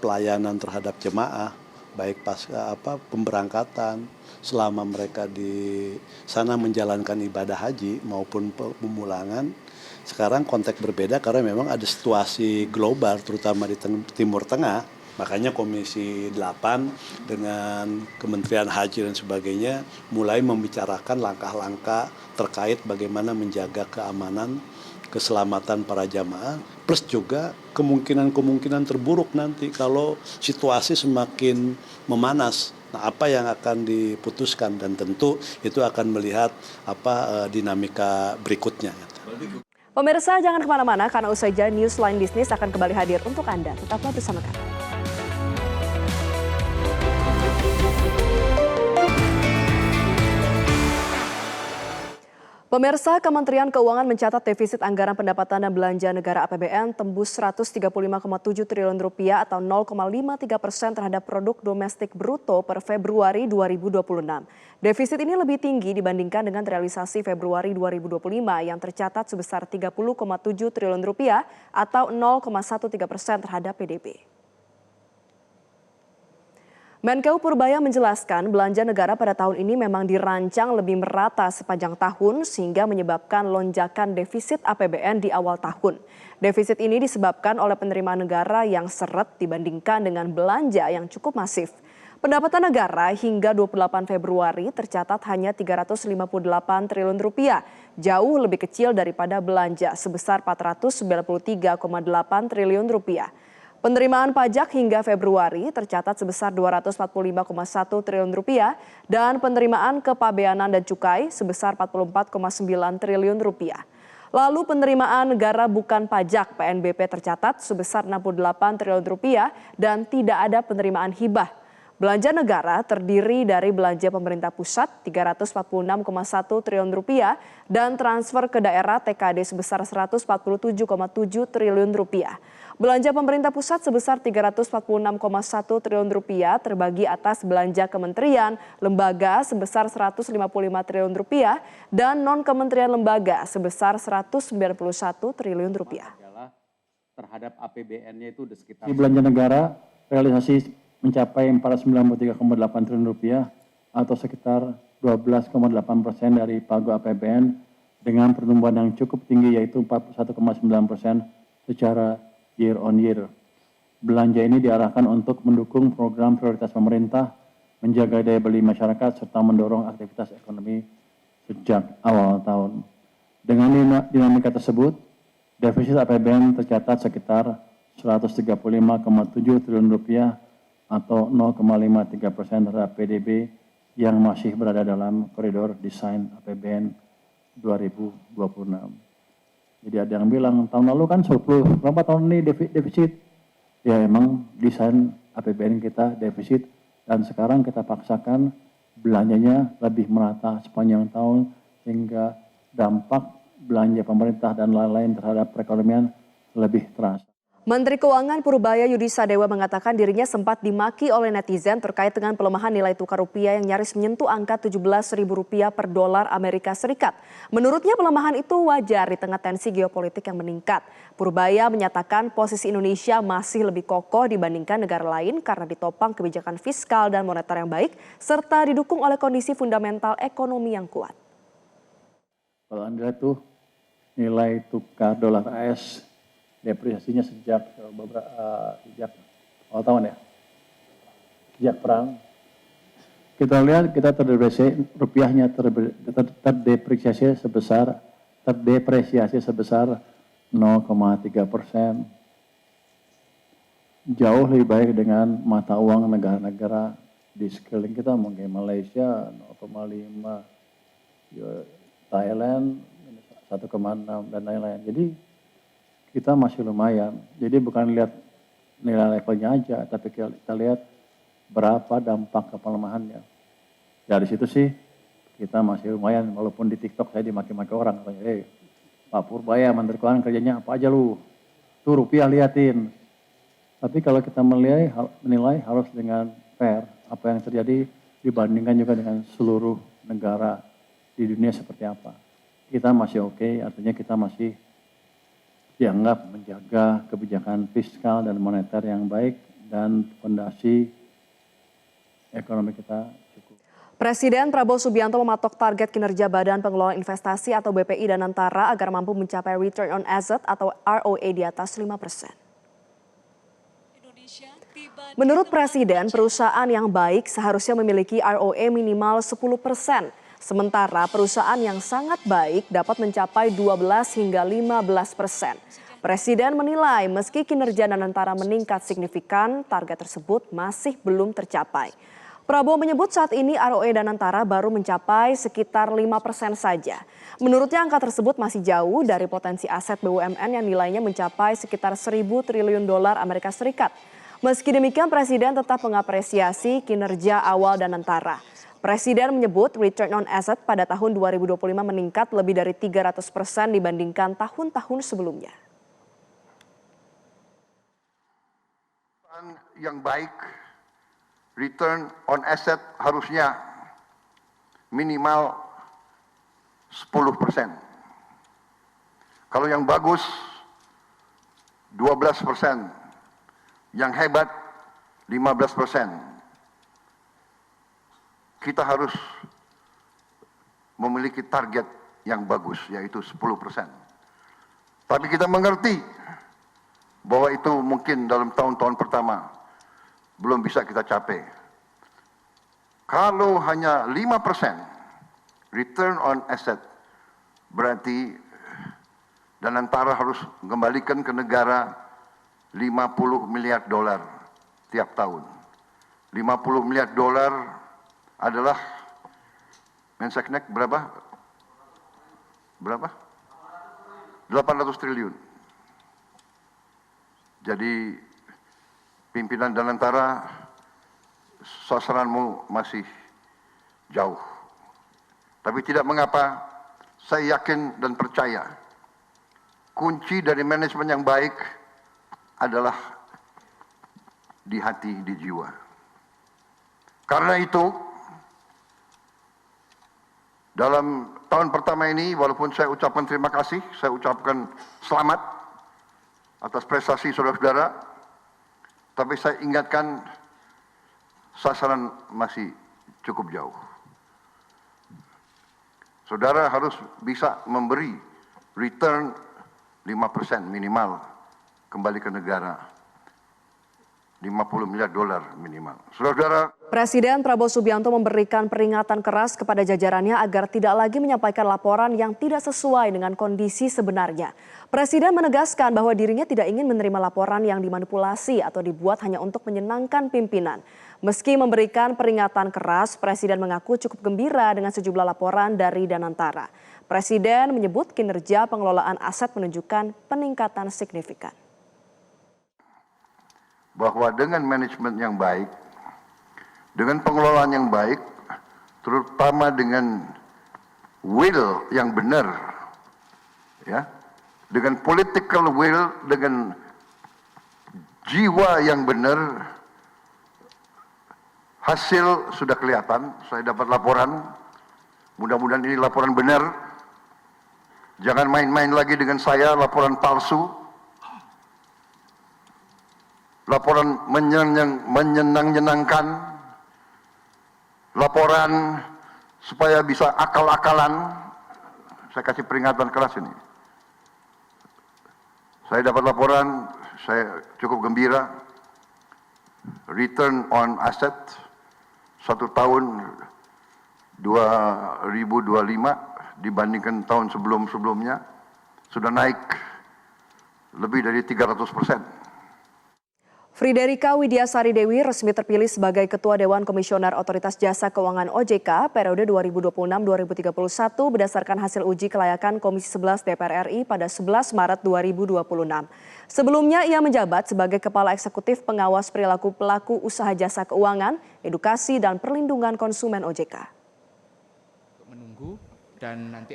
pelayanan terhadap jemaah, baik pasca pemberangkatan, selama mereka di sana menjalankan ibadah haji maupun pemulangan. Sekarang konteks berbeda karena memang ada situasi global terutama di Timur Tengah. Makanya Komisi 8 dengan Kementerian Haji dan sebagainya mulai membicarakan langkah-langkah terkait bagaimana menjaga keamanan, keselamatan para jamaah, plus juga kemungkinan-kemungkinan terburuk nanti kalau situasi semakin memanas. Nah, apa yang akan diputuskan dan tentu itu akan melihat dinamika berikutnya. Pemirsa jangan kemana-mana karena usai jeda Newsline Bisnis akan kembali hadir untuk Anda. Tetaplah bersama kami. Pemirsa, Kementerian Keuangan mencatat defisit anggaran pendapatan dan belanja negara APBN tembus 135,7 triliun rupiah atau 0,53% terhadap produk domestik bruto per Februari 2026. Defisit ini lebih tinggi dibandingkan dengan realisasi Februari 2025 yang tercatat sebesar 30,7 triliun rupiah atau 0,13% terhadap PDB. Menkeu Purbaya menjelaskan belanja negara pada tahun ini memang dirancang lebih merata sepanjang tahun sehingga menyebabkan lonjakan defisit APBN di awal tahun. Defisit ini disebabkan oleh penerimaan negara yang seret dibandingkan dengan belanja yang cukup masif. Pendapatan negara hingga 28 Februari tercatat hanya 358 triliun rupiah, jauh lebih kecil daripada belanja sebesar 493,8 triliun rupiah. Penerimaan pajak hingga Februari tercatat sebesar 245,1 triliun rupiah dan penerimaan kepabeanan dan cukai sebesar 44,9 triliun rupiah. Lalu penerimaan negara bukan pajak PNBP tercatat sebesar 68 triliun rupiah dan tidak ada penerimaan hibah. Belanja negara terdiri dari belanja pemerintah pusat 346,1 triliun rupiah dan transfer ke daerah TKD sebesar 147,7 triliun rupiah. Belanja pemerintah pusat sebesar 346,1 triliun rupiah terbagi atas belanja kementerian, lembaga sebesar 155 triliun rupiah dan non-kementerian lembaga sebesar 191 triliun rupiah. Terhadap APBN-nya itu sekitar belanja negara realisasi mencapai 493,8 triliun rupiah atau sekitar 12,8% dari pagu APBN dengan pertumbuhan yang cukup tinggi yaitu 41,9% secara year on year. Belanja ini diarahkan untuk mendukung program prioritas pemerintah, menjaga daya beli masyarakat, serta mendorong aktivitas ekonomi sejak awal tahun. Dengan dinamika tersebut, defisit APBN tercatat sekitar 135,7 triliun rupiah atau 0,53% terhadap PDB yang masih berada dalam koridor desain APBN 2026. Jadi ada yang bilang tahun lalu kan surplus, berapa tahun ini defisit? Ya emang desain APBN kita defisit dan sekarang kita paksakan belanjanya lebih merata sepanjang tahun sehingga dampak belanja pemerintah dan lain-lain terhadap perekonomian lebih terasa. Menteri Keuangan Purbaya Yudi Sadewa mengatakan dirinya sempat dimaki oleh netizen terkait dengan pelemahan nilai tukar rupiah yang nyaris menyentuh angka Rp17.000 per dolar Amerika Serikat. Menurutnya pelemahan itu wajar di tengah tensi geopolitik yang meningkat. Purbaya menyatakan posisi Indonesia masih lebih kokoh dibandingkan negara lain karena ditopang kebijakan fiskal dan moneter yang baik serta didukung oleh kondisi fundamental ekonomi yang kuat. Kalau Anda tuh nilai tukar dolar AS depresiasinya sejak awal tahun ya, sejak perang kita lihat kita rupiahnya terdepresiasi sebesar 0,3%. Jauh lebih baik dengan mata uang negara-negara di sekeliling kita, mungkin Malaysia 0,5, Thailand 1,6 dan lain-lain. Jadi kita masih lumayan. Jadi bukan lihat nilai levelnya aja, tapi kita lihat berapa dampak pelemahannya. Dari situ sih kita masih lumayan, walaupun di TikTok saya dimaki-maki orang, katanya, Pak Purbaya, Menteri Keuangan kerjanya apa aja lu? Tuh rupiah liatin. Tapi kalau kita menilai harus dengan fair, apa yang terjadi dibandingkan juga dengan seluruh negara di dunia seperti apa. Kita masih oke, artinya kita masih dianggap menjaga kebijakan fiskal dan moneter yang baik dan fondasi ekonomi kita cukup. Presiden Prabowo Subianto mematok target kinerja Badan Pengelola Investasi atau BPI Danantara agar mampu mencapai return on asset atau ROA di atas 5%. Menurut Presiden, perusahaan yang baik seharusnya memiliki ROE minimal 10%. Sementara perusahaan yang sangat baik dapat mencapai 12 hingga 15%. Presiden menilai meski kinerja Danantara meningkat signifikan, target tersebut masih belum tercapai. Prabowo menyebut saat ini ROE Danantara baru mencapai sekitar 5% saja. Menurutnya angka tersebut masih jauh dari potensi aset BUMN yang nilainya mencapai sekitar 1.000 triliun dolar Amerika Serikat. Meski demikian, Presiden tetap mengapresiasi kinerja awal Danantara. Presiden menyebut return on asset pada tahun 2025 meningkat lebih dari 300% dibandingkan tahun-tahun sebelumnya. Yang baik, return on asset harusnya minimal 10%. Kalau yang bagus, 12%. Yang hebat 15%. Kita harus memiliki target yang bagus, yaitu 10%. Tapi kita mengerti bahwa itu mungkin dalam tahun-tahun pertama belum bisa kita capai. Kalau hanya 5% return on asset, berarti Danantara harus mengembalikan ke negara 50 miliar dolar tiap tahun. 50 miliar dolar adalah Menseknek berapa? 800 triliun. Jadi pimpinan Danantara, sasaranmu masih jauh. Tapi tidak mengapa, saya yakin dan percaya kunci dari manajemen yang baik adalah di hati, di jiwa. Karena itu, dalam tahun pertama ini, walaupun saya ucapkan terima kasih, saya ucapkan selamat atas prestasi saudara-saudara, tapi saya ingatkan sasaran masih cukup jauh. Saudara harus bisa memberi return 5% minimal kembali ke negara, 50 miliar dolar minimal. Saudara-saudara, Presiden Prabowo Subianto memberikan peringatan keras kepada jajarannya agar tidak lagi menyampaikan laporan yang tidak sesuai dengan kondisi sebenarnya. Presiden menegaskan bahwa dirinya tidak ingin menerima laporan yang dimanipulasi atau dibuat hanya untuk menyenangkan pimpinan. Meski memberikan peringatan keras, Presiden mengaku cukup gembira dengan sejumlah laporan dari Danantara. Presiden menyebut kinerja pengelolaan aset menunjukkan peningkatan signifikan. Bahwa dengan manajemen yang baik, dengan pengelolaan yang baik, terutama dengan will yang benar, ya, dengan political will, dengan jiwa yang benar, hasil sudah kelihatan. Saya dapat laporan, mudah-mudahan ini laporan benar. Jangan main-main lagi dengan saya, laporan palsu. Laporan menyenang-nyenangkan, laporan supaya bisa akal-akalan. Saya kasih peringatan keras ini. Saya dapat laporan, saya cukup gembira. Return on asset satu tahun 2025 dibandingkan tahun sebelum-sebelumnya sudah naik lebih dari 300%. Friderika Widiasari Dewi resmi terpilih sebagai Ketua Dewan Komisioner Otoritas Jasa Keuangan OJK periode 2026-2031 berdasarkan hasil uji kelayakan Komisi 11 DPR RI pada 11 Maret 2026. Sebelumnya ia menjabat sebagai Kepala Eksekutif Pengawas Perilaku Pelaku Usaha Jasa Keuangan, Edukasi dan Perlindungan Konsumen OJK.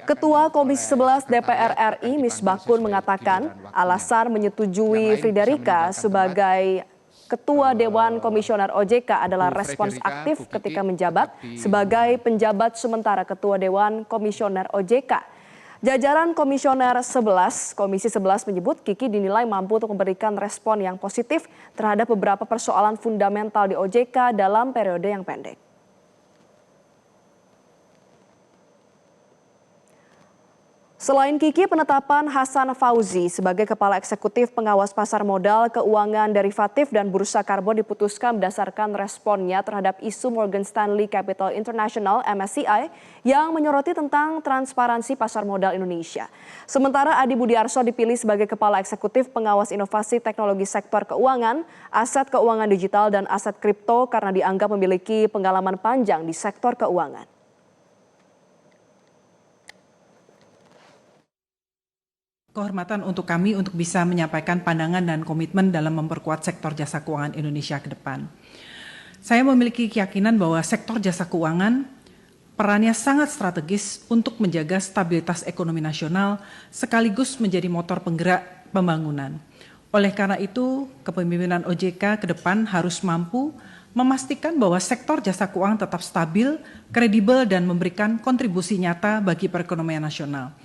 Ketua Komisi 11 DPR RI Misbahkun mengatakan alasan menyetujui Friderika sebagai Ketua Dewan Komisioner OJK adalah respons aktif ketika menjabat sebagai penjabat sementara Ketua Dewan Komisioner OJK. Jajaran Komisioner 11, Komisi 11 menyebut Kiki dinilai mampu untuk memberikan respon yang positif terhadap beberapa persoalan fundamental di OJK dalam periode yang pendek. Selain Kiki, penetapan Hasan Fauzi sebagai Kepala Eksekutif Pengawas Pasar Modal, Keuangan Derivatif dan Bursa Karbon diputuskan berdasarkan responnya terhadap isu Morgan Stanley Capital International (MSCI) yang menyoroti tentang transparansi pasar modal Indonesia. Sementara Adi Budiarso dipilih sebagai Kepala Eksekutif Pengawas Inovasi Teknologi Sektor Keuangan, Aset Keuangan Digital dan Aset Kripto karena dianggap memiliki pengalaman panjang di sektor keuangan. Kehormatan untuk kami untuk bisa menyampaikan pandangan dan komitmen dalam memperkuat sektor jasa keuangan Indonesia ke depan. Saya memiliki keyakinan bahwa sektor jasa keuangan perannya sangat strategis untuk menjaga stabilitas ekonomi nasional sekaligus menjadi motor penggerak pembangunan. Oleh karena itu, kepemimpinan OJK ke depan harus mampu memastikan bahwa sektor jasa keuangan tetap stabil, kredibel, dan memberikan kontribusi nyata bagi perekonomian nasional.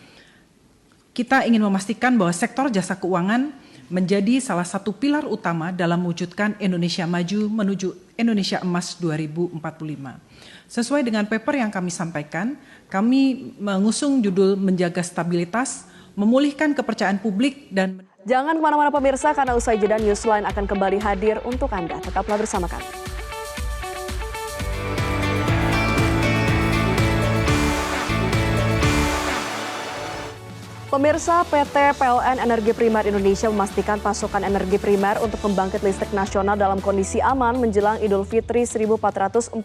Kita ingin memastikan bahwa sektor jasa keuangan menjadi salah satu pilar utama dalam mewujudkan Indonesia maju menuju Indonesia Emas 2045. Sesuai dengan paper yang kami sampaikan, kami mengusung judul Menjaga Stabilitas, Memulihkan Kepercayaan Publik dan... Jangan kemana-mana pemirsa, karena usai jeda Newsline akan kembali hadir untuk Anda. Tetaplah bersama kami. Pemirsa, PT PLN Energi Primer Indonesia memastikan pasokan energi primer untuk pembangkit listrik nasional dalam kondisi aman menjelang Idul Fitri 1447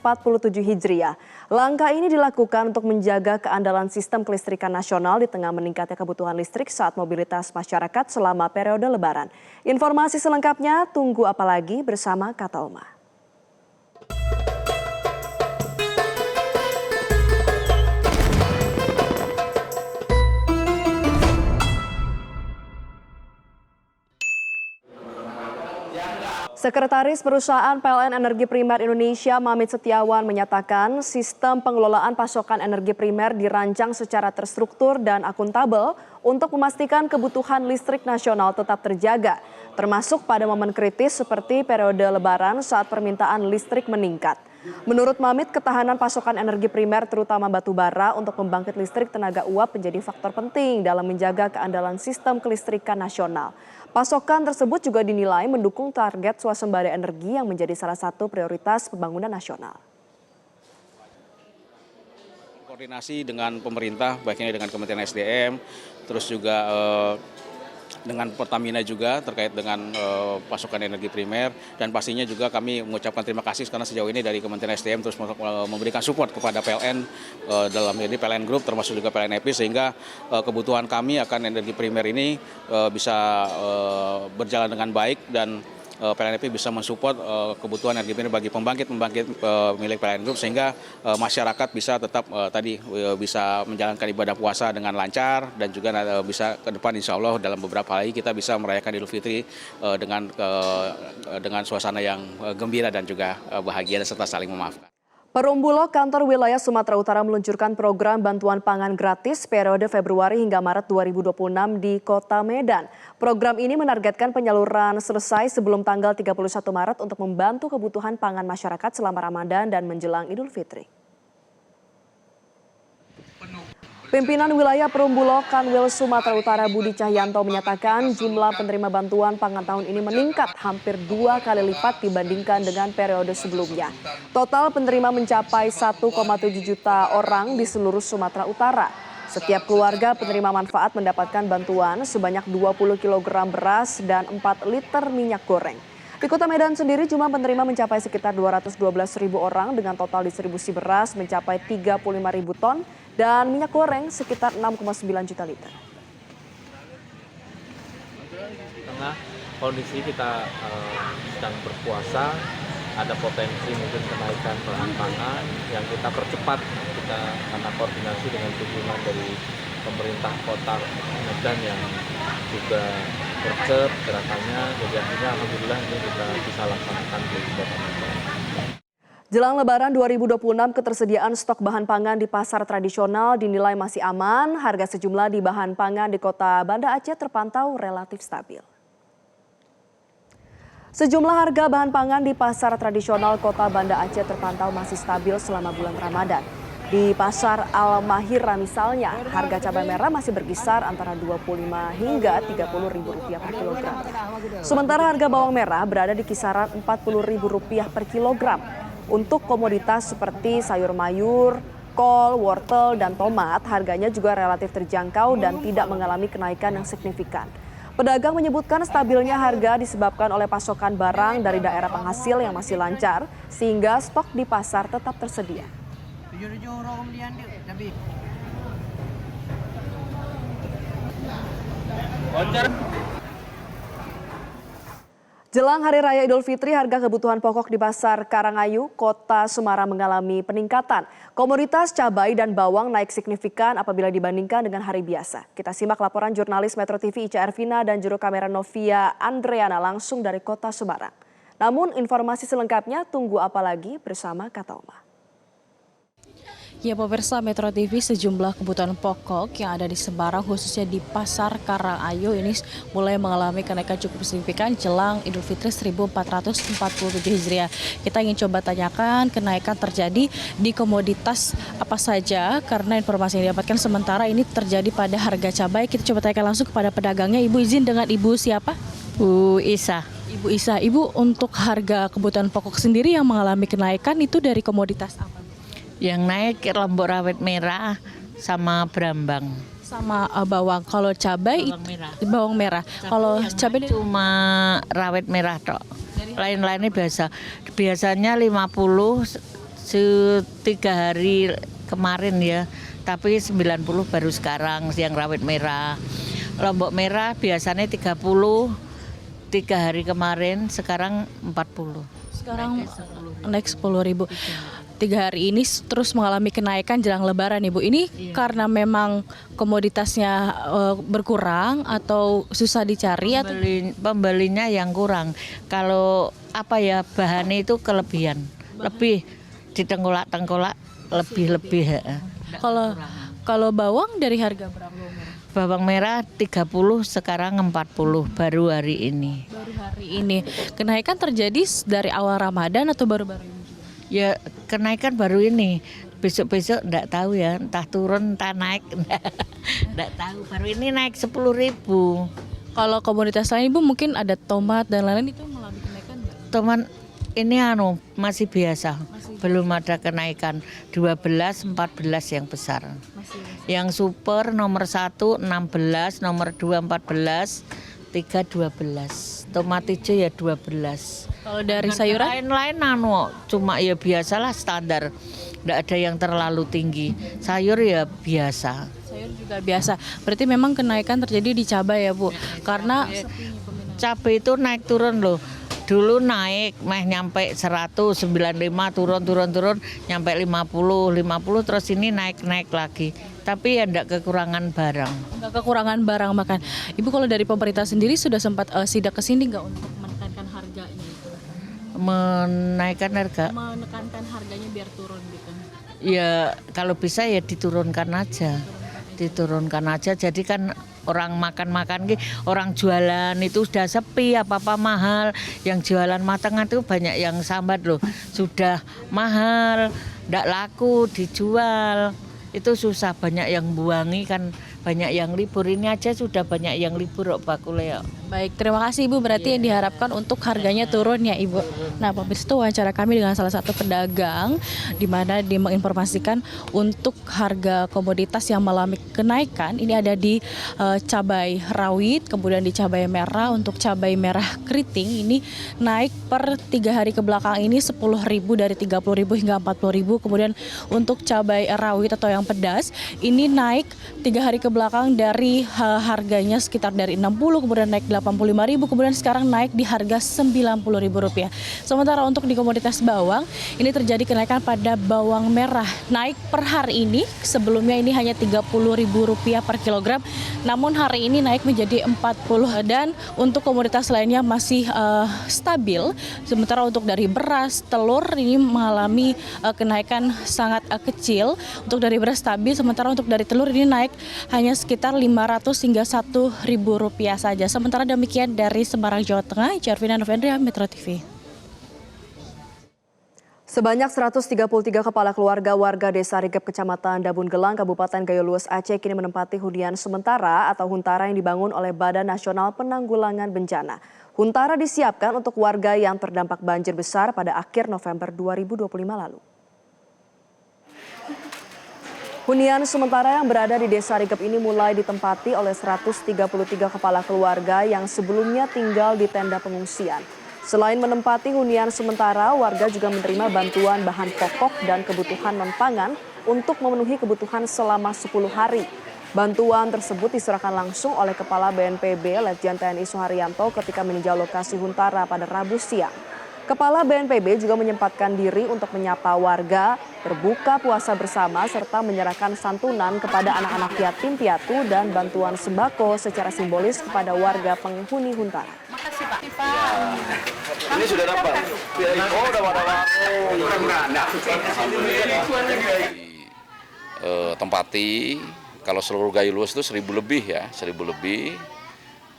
Hijriah. Langkah ini dilakukan untuk menjaga keandalan sistem kelistrikan nasional di tengah meningkatnya kebutuhan listrik saat mobilitas masyarakat selama periode Lebaran. Informasi selengkapnya tunggu apa lagi bersama Kata Oma. Sekretaris Perusahaan PLN Energi Primer Indonesia Mamit Setiawan menyatakan sistem pengelolaan pasokan energi primer dirancang secara terstruktur dan akuntabel untuk memastikan kebutuhan listrik nasional tetap terjaga, termasuk pada momen kritis seperti periode Lebaran saat permintaan listrik meningkat. Menurut Mamit, ketahanan pasokan energi primer terutama batu bara untuk pembangkit listrik tenaga uap menjadi faktor penting dalam menjaga keandalan sistem kelistrikan nasional. Pasokan tersebut juga dinilai mendukung target swasembada energi yang menjadi salah satu prioritas pembangunan nasional. Koordinasi dengan pemerintah, baiknya dengan Kementerian SDM, terus juga dengan Pertamina juga terkait dengan pasokan energi primer, dan pastinya juga kami mengucapkan terima kasih karena sejauh ini dari Kementerian SDM terus memberikan support kepada PLN dalam ini PLN Group termasuk juga PLN EPI, sehingga kebutuhan kami akan energi primer ini bisa berjalan dengan baik dan PLN EPI bisa mensupport kebutuhan energi primer bagi pembangkit milik PLN Group, sehingga masyarakat bisa tetap bisa menjalankan ibadah puasa dengan lancar, dan juga bisa ke depan insya Allah dalam beberapa hari kita bisa merayakan Idul Fitri dengan suasana yang gembira dan juga bahagia serta saling memaafkan. Perum Bulog Kantor Wilayah Sumatera Utara meluncurkan program bantuan pangan gratis periode Februari hingga Maret 2026 di Kota Medan. Program ini menargetkan penyaluran selesai sebelum tanggal 31 Maret untuk membantu kebutuhan pangan masyarakat selama Ramadan dan menjelang Idul Fitri. Pimpinan wilayah Perumbulok Kanwil Sumatera Utara Budi Cahyanto menyatakan jumlah penerima bantuan pangan tahun ini meningkat hampir 2 kali lipat dibandingkan dengan periode sebelumnya. Total penerima mencapai 1,7 juta orang di seluruh Sumatera Utara. Setiap keluarga penerima manfaat mendapatkan bantuan sebanyak 20 kg beras dan 4 liter minyak goreng. Di Kota Medan sendiri jumlah penerima mencapai sekitar 212.000 orang dengan total distribusi beras mencapai 35.000 ton dan minyak goreng sekitar 6,9 juta liter. Di tengah kondisi kita sedang berpuasa, ada potensi mungkin kenaikan bahan pangan yang kita percepat karena koordinasi dengan dukungan dari pemerintah Kota Medan yang juga gercep gerakannya, jadi akhirnya alhamdulillah ini kita bisa laksanakan di Kota Medan. Jelang Lebaran 2026, ketersediaan stok bahan pangan di pasar tradisional dinilai masih aman. Harga sejumlah di bahan pangan di Kota Banda Aceh terpantau relatif stabil. Sejumlah harga bahan pangan di pasar tradisional Kota Banda Aceh terpantau masih stabil selama bulan Ramadan. Di Pasar Al-Mahira misalnya, harga cabai merah masih berkisar antara Rp25 hingga Rp30.000 per kilogram. Sementara harga bawang merah berada di kisaran Rp40.000 per kilogram. Untuk komoditas seperti sayur mayur, kol, wortel, dan tomat, harganya juga relatif terjangkau dan tidak mengalami kenaikan yang signifikan. Pedagang menyebutkan stabilnya harga disebabkan oleh pasokan barang dari daerah penghasil yang masih lancar, sehingga stok di pasar tetap tersedia. Jelang Hari Raya Idul Fitri, harga kebutuhan pokok di Pasar Karangayu, Kota Semarang mengalami peningkatan. Komoditas cabai dan bawang naik signifikan apabila dibandingkan dengan hari biasa. Kita simak laporan jurnalis Metro TV Ica Ervina dan juru kamera Novia Andreana langsung dari Kota Semarang. Namun informasi selengkapnya tunggu apa lagi bersama Kata Oma. Ya pemirsa Metro TV, sejumlah kebutuhan pokok yang ada di Semarang khususnya di Pasar Karangayu ini mulai mengalami kenaikan cukup signifikan jelang Idul Fitri 1447 Hijriah. Kita ingin coba tanyakan kenaikan terjadi di komoditas apa saja karena informasi yang didapatkan sementara ini terjadi pada harga cabai. Kita coba tanyakan langsung kepada pedagangnya. Ibu izin dengan Ibu siapa? Bu Isa. Ibu Isa, Ibu untuk harga kebutuhan pokok sendiri yang mengalami kenaikan itu dari komoditas apa? Yang naik lombok rawit merah sama brambang. Sama bawang. Kalau cabai bawang merah. Kalau cabai cuma rawit merah tok. Lain-lainnya biasanya 50 3 hari kemarin ya. Tapi 90 baru sekarang yang rawit merah. Lombok merah biasanya 30 3 hari kemarin, sekarang 40. Sekarang naik 10.000. 3 hari ini terus mengalami kenaikan jelang Lebaran, Ibu. Ini karena memang komoditasnya berkurang atau susah dicari atau pembelinya yang kurang. Kalau bahannya itu kelebihan, lebih ditengkolak-tengkolak lebih. Kalau bawang dari harga berapa? Bawang merah 30 sekarang 40 baru hari ini. Kenaikan terjadi dari awal Ramadan atau baru-baru ini? Ya kenaikan baru ini, besok-besok enggak tahu ya, entah turun entah naik, enggak tahu. Baru ini naik 10.000. Kalau komoditas lain Ibu mungkin ada tomat dan lain-lain itu mengalami kenaikan enggak? Tomat ini masih biasa, belum ada kenaikan 12, 14 yang besar. Yang super nomor 1 16, nomor 2 14, 3 12. Tomat hijau ya 12. Kalau dari sayuran lain-lain cuma ya biasalah standar. Enggak ada yang terlalu tinggi. Sayur ya biasa. Sayur juga biasa. Berarti memang kenaikan terjadi di cabai ya, Bu. Karena cabai itu naik turun loh. Dulu naik nyampe 195 turun nyampe 50 terus ini naik lagi. Tapi ya enggak kekurangan barang. Enggak kekurangan barang makan. Ibu kalau dari pemerintah sendiri sudah sempat sidak ke sini enggak untuk menekankan harganya itu? Menekankan harganya biar turun gitu. Ya kalau bisa ya diturunkan aja. Jadi kan orang makan orang jualan itu sudah sepi, apa-apa mahal. Yang jualan matangan itu banyak yang sambat loh. Sudah mahal, enggak laku dijual. itu susah, banyak yang buangi kan, banyak yang libur. Ini aja sudah banyak yang libur kok bakule ya. Baik, terima kasih Ibu. Berarti yang diharapkan untuk harganya turun ya Ibu. Nah, pemirsa, wawancara kami dengan salah satu pedagang di mana dia menginformasikan untuk harga komoditas yang mengalami kenaikan. Ini ada di cabai rawit, kemudian di cabai merah. Untuk cabai merah keriting ini naik per 3 hari ke belakang ini 10.000 dari 30.000 hingga 40.000. Kemudian untuk cabai rawit atau yang pedas ini naik 3 hari ke belakang dari harganya sekitar dari 60, kemudian naik 85.000, kemudian sekarang naik di harga Rp90.000. Sementara untuk di komoditas bawang ini terjadi kenaikan pada bawang merah, naik per hari ini, sebelumnya ini hanya Rp30.000 per kilogram, namun hari ini naik menjadi 40, dan untuk komoditas lainnya masih stabil. Sementara untuk dari beras, telur ini mengalami kenaikan sangat kecil. Untuk dari beras stabil, sementara untuk dari telur ini naik hanya sekitar Rp500 hingga Rp1.000 saja. Sementara demikian dari Semarang, Jawa Tengah, Jarvina Novendria, Metro TV. Sebanyak 133 kepala keluarga warga Desa Rigep, Kecamatan Dabun Gelang, Kabupaten Gayo Lues, Aceh kini menempati hunian sementara atau huntara yang dibangun oleh Badan Nasional Penanggulangan Bencana. Huntara disiapkan untuk warga yang terdampak banjir besar pada akhir November 2025 lalu. Hunian sementara yang berada di Desa Rigep ini mulai ditempati oleh 133 kepala keluarga yang sebelumnya tinggal di tenda pengungsian. Selain menempati hunian sementara, warga juga menerima bantuan bahan pokok dan kebutuhan non-pangan untuk memenuhi kebutuhan selama 10 hari. Bantuan tersebut diserahkan langsung oleh Kepala BNPB Letjen TNI Suharyanto ketika meninjau lokasi huntara pada Rabu siang. Kepala BNPB juga menyempatkan diri untuk menyapa warga, berbuka puasa bersama, serta menyerahkan santunan kepada anak-anak yatim piatu dan bantuan sembako secara simbolis kepada warga penghuni huntara. Makasih Pak. Ini sudah dapat? Oh, udah tempati, kalau seluruh Gayo Lues itu 1.000 lebih ya, 1.000 lebih.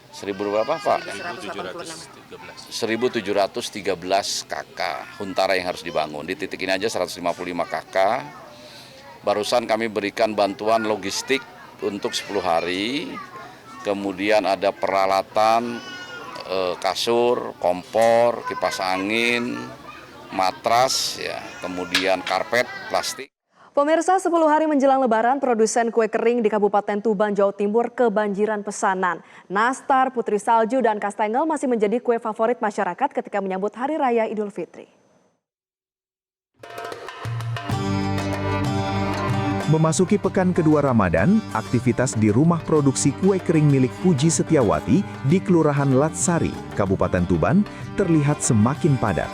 1.000 berapa Pak? 1.713 KK huntara yang harus dibangun. Di titik ini aja 155 KK. Barusan kami berikan bantuan logistik untuk 10 hari. Kemudian ada peralatan kasur, kompor, kipas angin, matras, ya, kemudian karpet, plastik. Pemirsa, 10 hari menjelang Lebaran, produsen kue kering di Kabupaten Tuban, Jawa Timur kebanjiran pesanan. Nastar, putri salju, dan kastengel masih menjadi kue favorit masyarakat ketika menyambut Hari Raya Idul Fitri. Memasuki pekan kedua Ramadan, aktivitas di rumah produksi kue kering milik Puji Setiawati di Kelurahan Latsari, Kabupaten Tuban, terlihat semakin padat.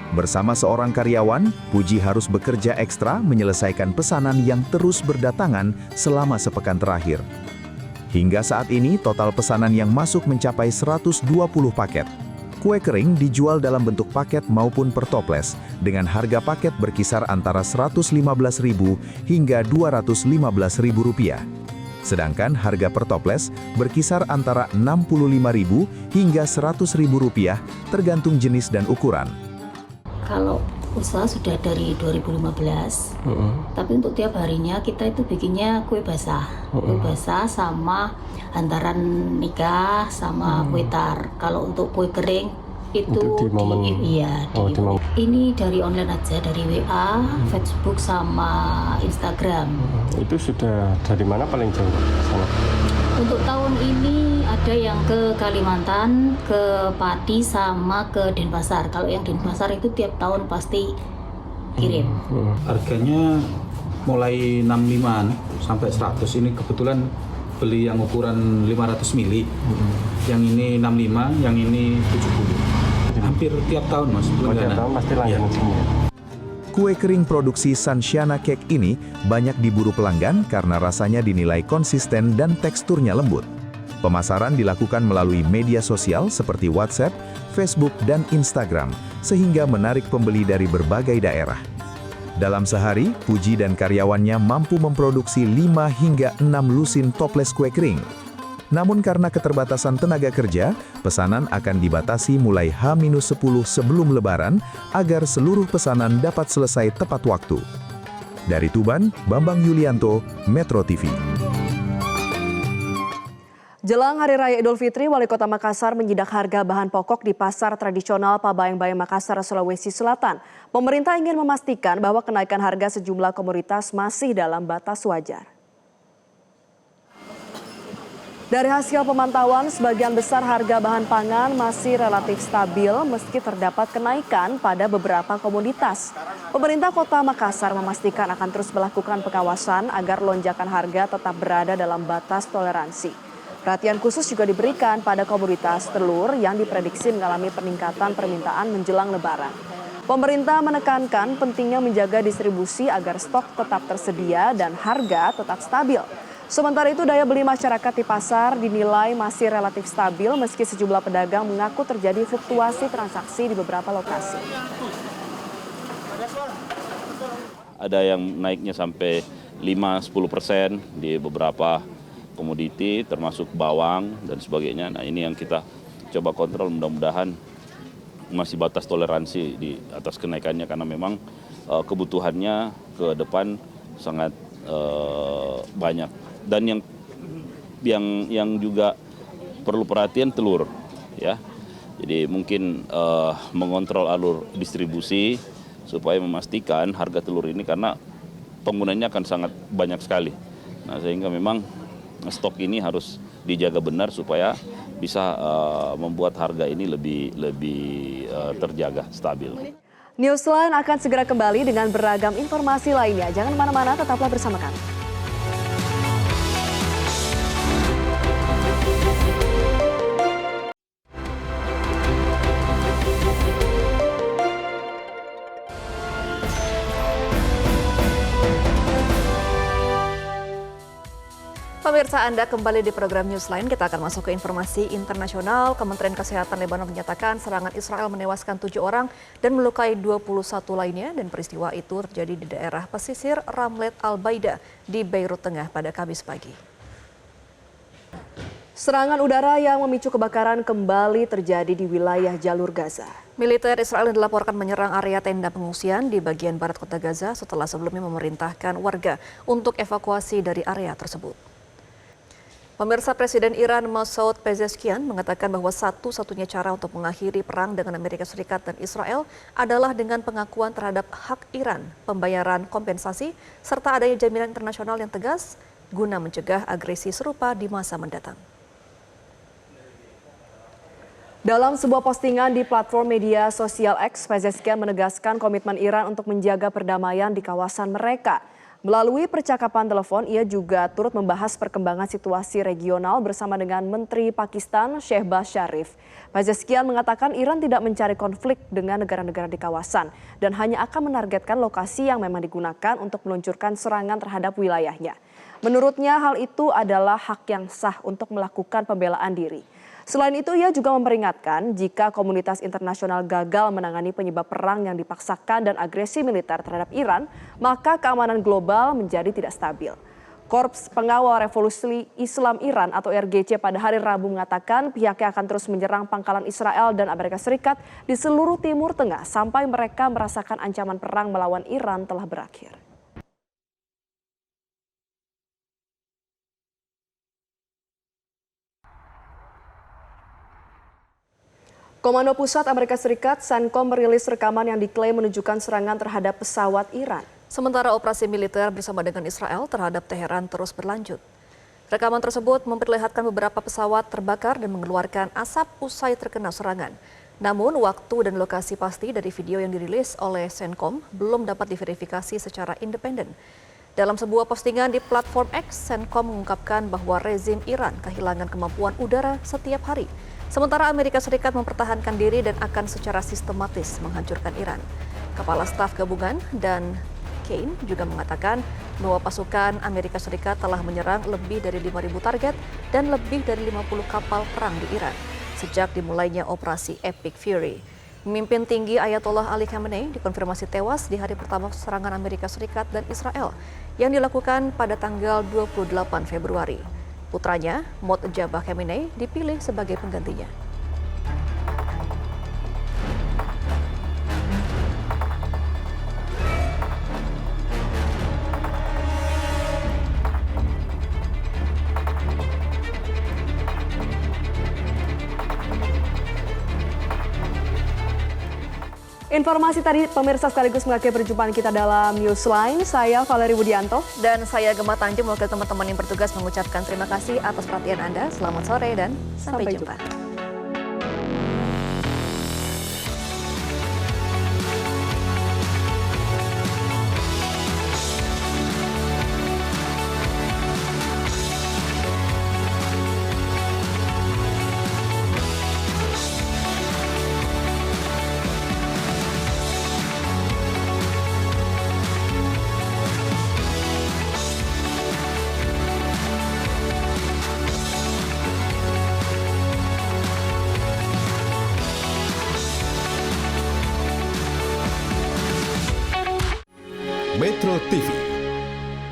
Bersama seorang karyawan, Puji harus bekerja ekstra menyelesaikan pesanan yang terus berdatangan selama sepekan terakhir. Hingga saat ini, total pesanan yang masuk mencapai 120 paket. Kue kering dijual dalam bentuk paket maupun per toples, dengan harga paket berkisar antara Rp115.000 hingga Rp215.000. Sedangkan harga per toples berkisar antara Rp65.000 hingga Rp100.000, tergantung jenis dan ukuran. Kalau usaha sudah dari 2015, tapi untuk tiap harinya kita itu bikinnya kue basah. Kue basah sama hantaran nikah sama kue tar. Kalau untuk kue kering itu ini dari online aja, dari WA, Facebook sama Instagram. Itu sudah dari mana paling jauh sana? Untuk tahun ini ada yang ke Kalimantan, ke Pati, sama ke Denpasar. Kalau yang Denpasar itu tiap tahun pasti kirim. Harganya mulai 65-an sampai 100. Ini kebetulan beli yang ukuran 500 mili. Yang ini 65, yang ini 70. Hampir tiap tahun Mas. Tiap tahun pasti langganan. Kue kering produksi Sansiana Cake ini banyak diburu pelanggan karena rasanya dinilai konsisten dan teksturnya lembut. Pemasaran dilakukan melalui media sosial seperti WhatsApp, Facebook, dan Instagram, sehingga menarik pembeli dari berbagai daerah. Dalam sehari, Puji dan karyawannya mampu memproduksi 5 hingga 6 lusin toples kue kering. Namun karena keterbatasan tenaga kerja, pesanan akan dibatasi mulai H-10 sebelum Lebaran agar seluruh pesanan dapat selesai tepat waktu. Dari Tuban, Bambang Yulianto, Metro TV. Jelang Hari Raya Idul Fitri, Wali Kota Makassar menyidak harga bahan pokok di pasar tradisional Pabayang-Bayang Makassar, Sulawesi Selatan. Pemerintah ingin memastikan bahwa kenaikan harga sejumlah komoditas masih dalam batas wajar. Dari hasil pemantauan, sebagian besar harga bahan pangan masih relatif stabil meski terdapat kenaikan pada beberapa komoditas. Pemerintah Kota Makassar memastikan akan terus melakukan pengawasan agar lonjakan harga tetap berada dalam batas toleransi. Perhatian khusus juga diberikan pada komoditas telur yang diprediksi mengalami peningkatan permintaan menjelang Lebaran. Pemerintah menekankan pentingnya menjaga distribusi agar stok tetap tersedia dan harga tetap stabil. Sementara itu, daya beli masyarakat di pasar dinilai masih relatif stabil meski sejumlah pedagang mengaku terjadi fluktuasi transaksi di beberapa lokasi. Ada yang naiknya sampai 5-10% di beberapa komoditi termasuk bawang dan sebagainya. Nah, ini yang kita coba kontrol, mudah-mudahan masih batas toleransi di atas kenaikannya karena memang kebutuhannya ke depan sangat banyak. Dan yang juga perlu perhatian telur, ya. Jadi mungkin mengontrol alur distribusi supaya memastikan harga telur ini karena penggunanya akan sangat banyak sekali. Nah, sehingga memang stok ini harus dijaga benar supaya bisa membuat harga ini lebih terjaga, stabil. Newsline akan segera kembali dengan beragam informasi lainnya. Jangan kemana-mana, tetaplah bersama kami. Pemirsa, Anda kembali di program Newsline. Kita akan masuk ke informasi internasional. Kementerian Kesehatan Lebanon menyatakan serangan Israel menewaskan 7 orang dan melukai 21 lainnya, dan peristiwa itu terjadi di daerah pesisir Ramlet Al-Baida di Beirut Tengah pada Kamis pagi. Serangan udara yang memicu kebakaran kembali terjadi di wilayah jalur Gaza. Militer Israel dilaporkan menyerang area tenda pengungsian di bagian barat kota Gaza setelah sebelumnya memerintahkan warga untuk evakuasi dari area tersebut. Pemirsa, Presiden Iran Masoud Pezeshkian mengatakan bahwa satu-satunya cara untuk mengakhiri perang dengan Amerika Serikat dan Israel adalah dengan pengakuan terhadap hak Iran, pembayaran kompensasi, serta adanya jaminan internasional yang tegas guna mencegah agresi serupa di masa mendatang. Dalam sebuah postingan di platform media sosial X, Pezeshkian menegaskan komitmen Iran untuk menjaga perdamaian di kawasan mereka. Melalui percakapan telepon, ia juga turut membahas perkembangan situasi regional bersama dengan Menteri Pakistan Shehbaz Sharif. Pezeshkian mengatakan Iran tidak mencari konflik dengan negara-negara di kawasan dan hanya akan menargetkan lokasi yang memang digunakan untuk meluncurkan serangan terhadap wilayahnya. Menurutnya, hal itu adalah hak yang sah untuk melakukan pembelaan diri. Selain itu, ia juga memperingatkan jika komunitas internasional gagal menangani penyebab perang yang dipaksakan dan agresi militer terhadap Iran, maka keamanan global menjadi tidak stabil. Korps Pengawal Revolusi Islam Iran atau RGC pada hari Rabu mengatakan pihaknya akan terus menyerang pangkalan Israel dan Amerika Serikat di seluruh Timur Tengah sampai mereka merasakan ancaman perang melawan Iran telah berakhir. Komando Pusat Amerika Serikat CENTCOM merilis rekaman yang diklaim menunjukkan serangan terhadap pesawat Iran. Sementara operasi militer bersama dengan Israel terhadap Teheran terus berlanjut. Rekaman tersebut memperlihatkan beberapa pesawat terbakar dan mengeluarkan asap usai terkena serangan. Namun waktu dan lokasi pasti dari video yang dirilis oleh CENTCOM belum dapat diverifikasi secara independen. Dalam sebuah postingan di platform X, CENTCOM mengungkapkan bahwa rezim Iran kehilangan kemampuan udara setiap hari. Sementara Amerika Serikat mempertahankan diri dan akan secara sistematis menghancurkan Iran. Kepala Staf Gabungan Dan Kane juga mengatakan bahwa pasukan Amerika Serikat telah menyerang lebih dari 5.000 target dan lebih dari 50 kapal perang di Iran sejak dimulainya operasi Epic Fury. Pemimpin tinggi Ayatollah Ali Khamenei dikonfirmasi tewas di hari pertama serangan Amerika Serikat dan Israel yang dilakukan pada tanggal 28 Februari. Putranya, Mojtaba Khamenei, dipilih sebagai penggantinya. Informasi tadi pemirsa sekaligus mengakhiri perjumpaan kita dalam Newsline. Saya Valerie Budianto. Dan saya Gemma Tanjung, wakil teman-teman yang bertugas mengucapkan terima kasih atas perhatian Anda. Selamat sore dan sampai jumpa. Metro TV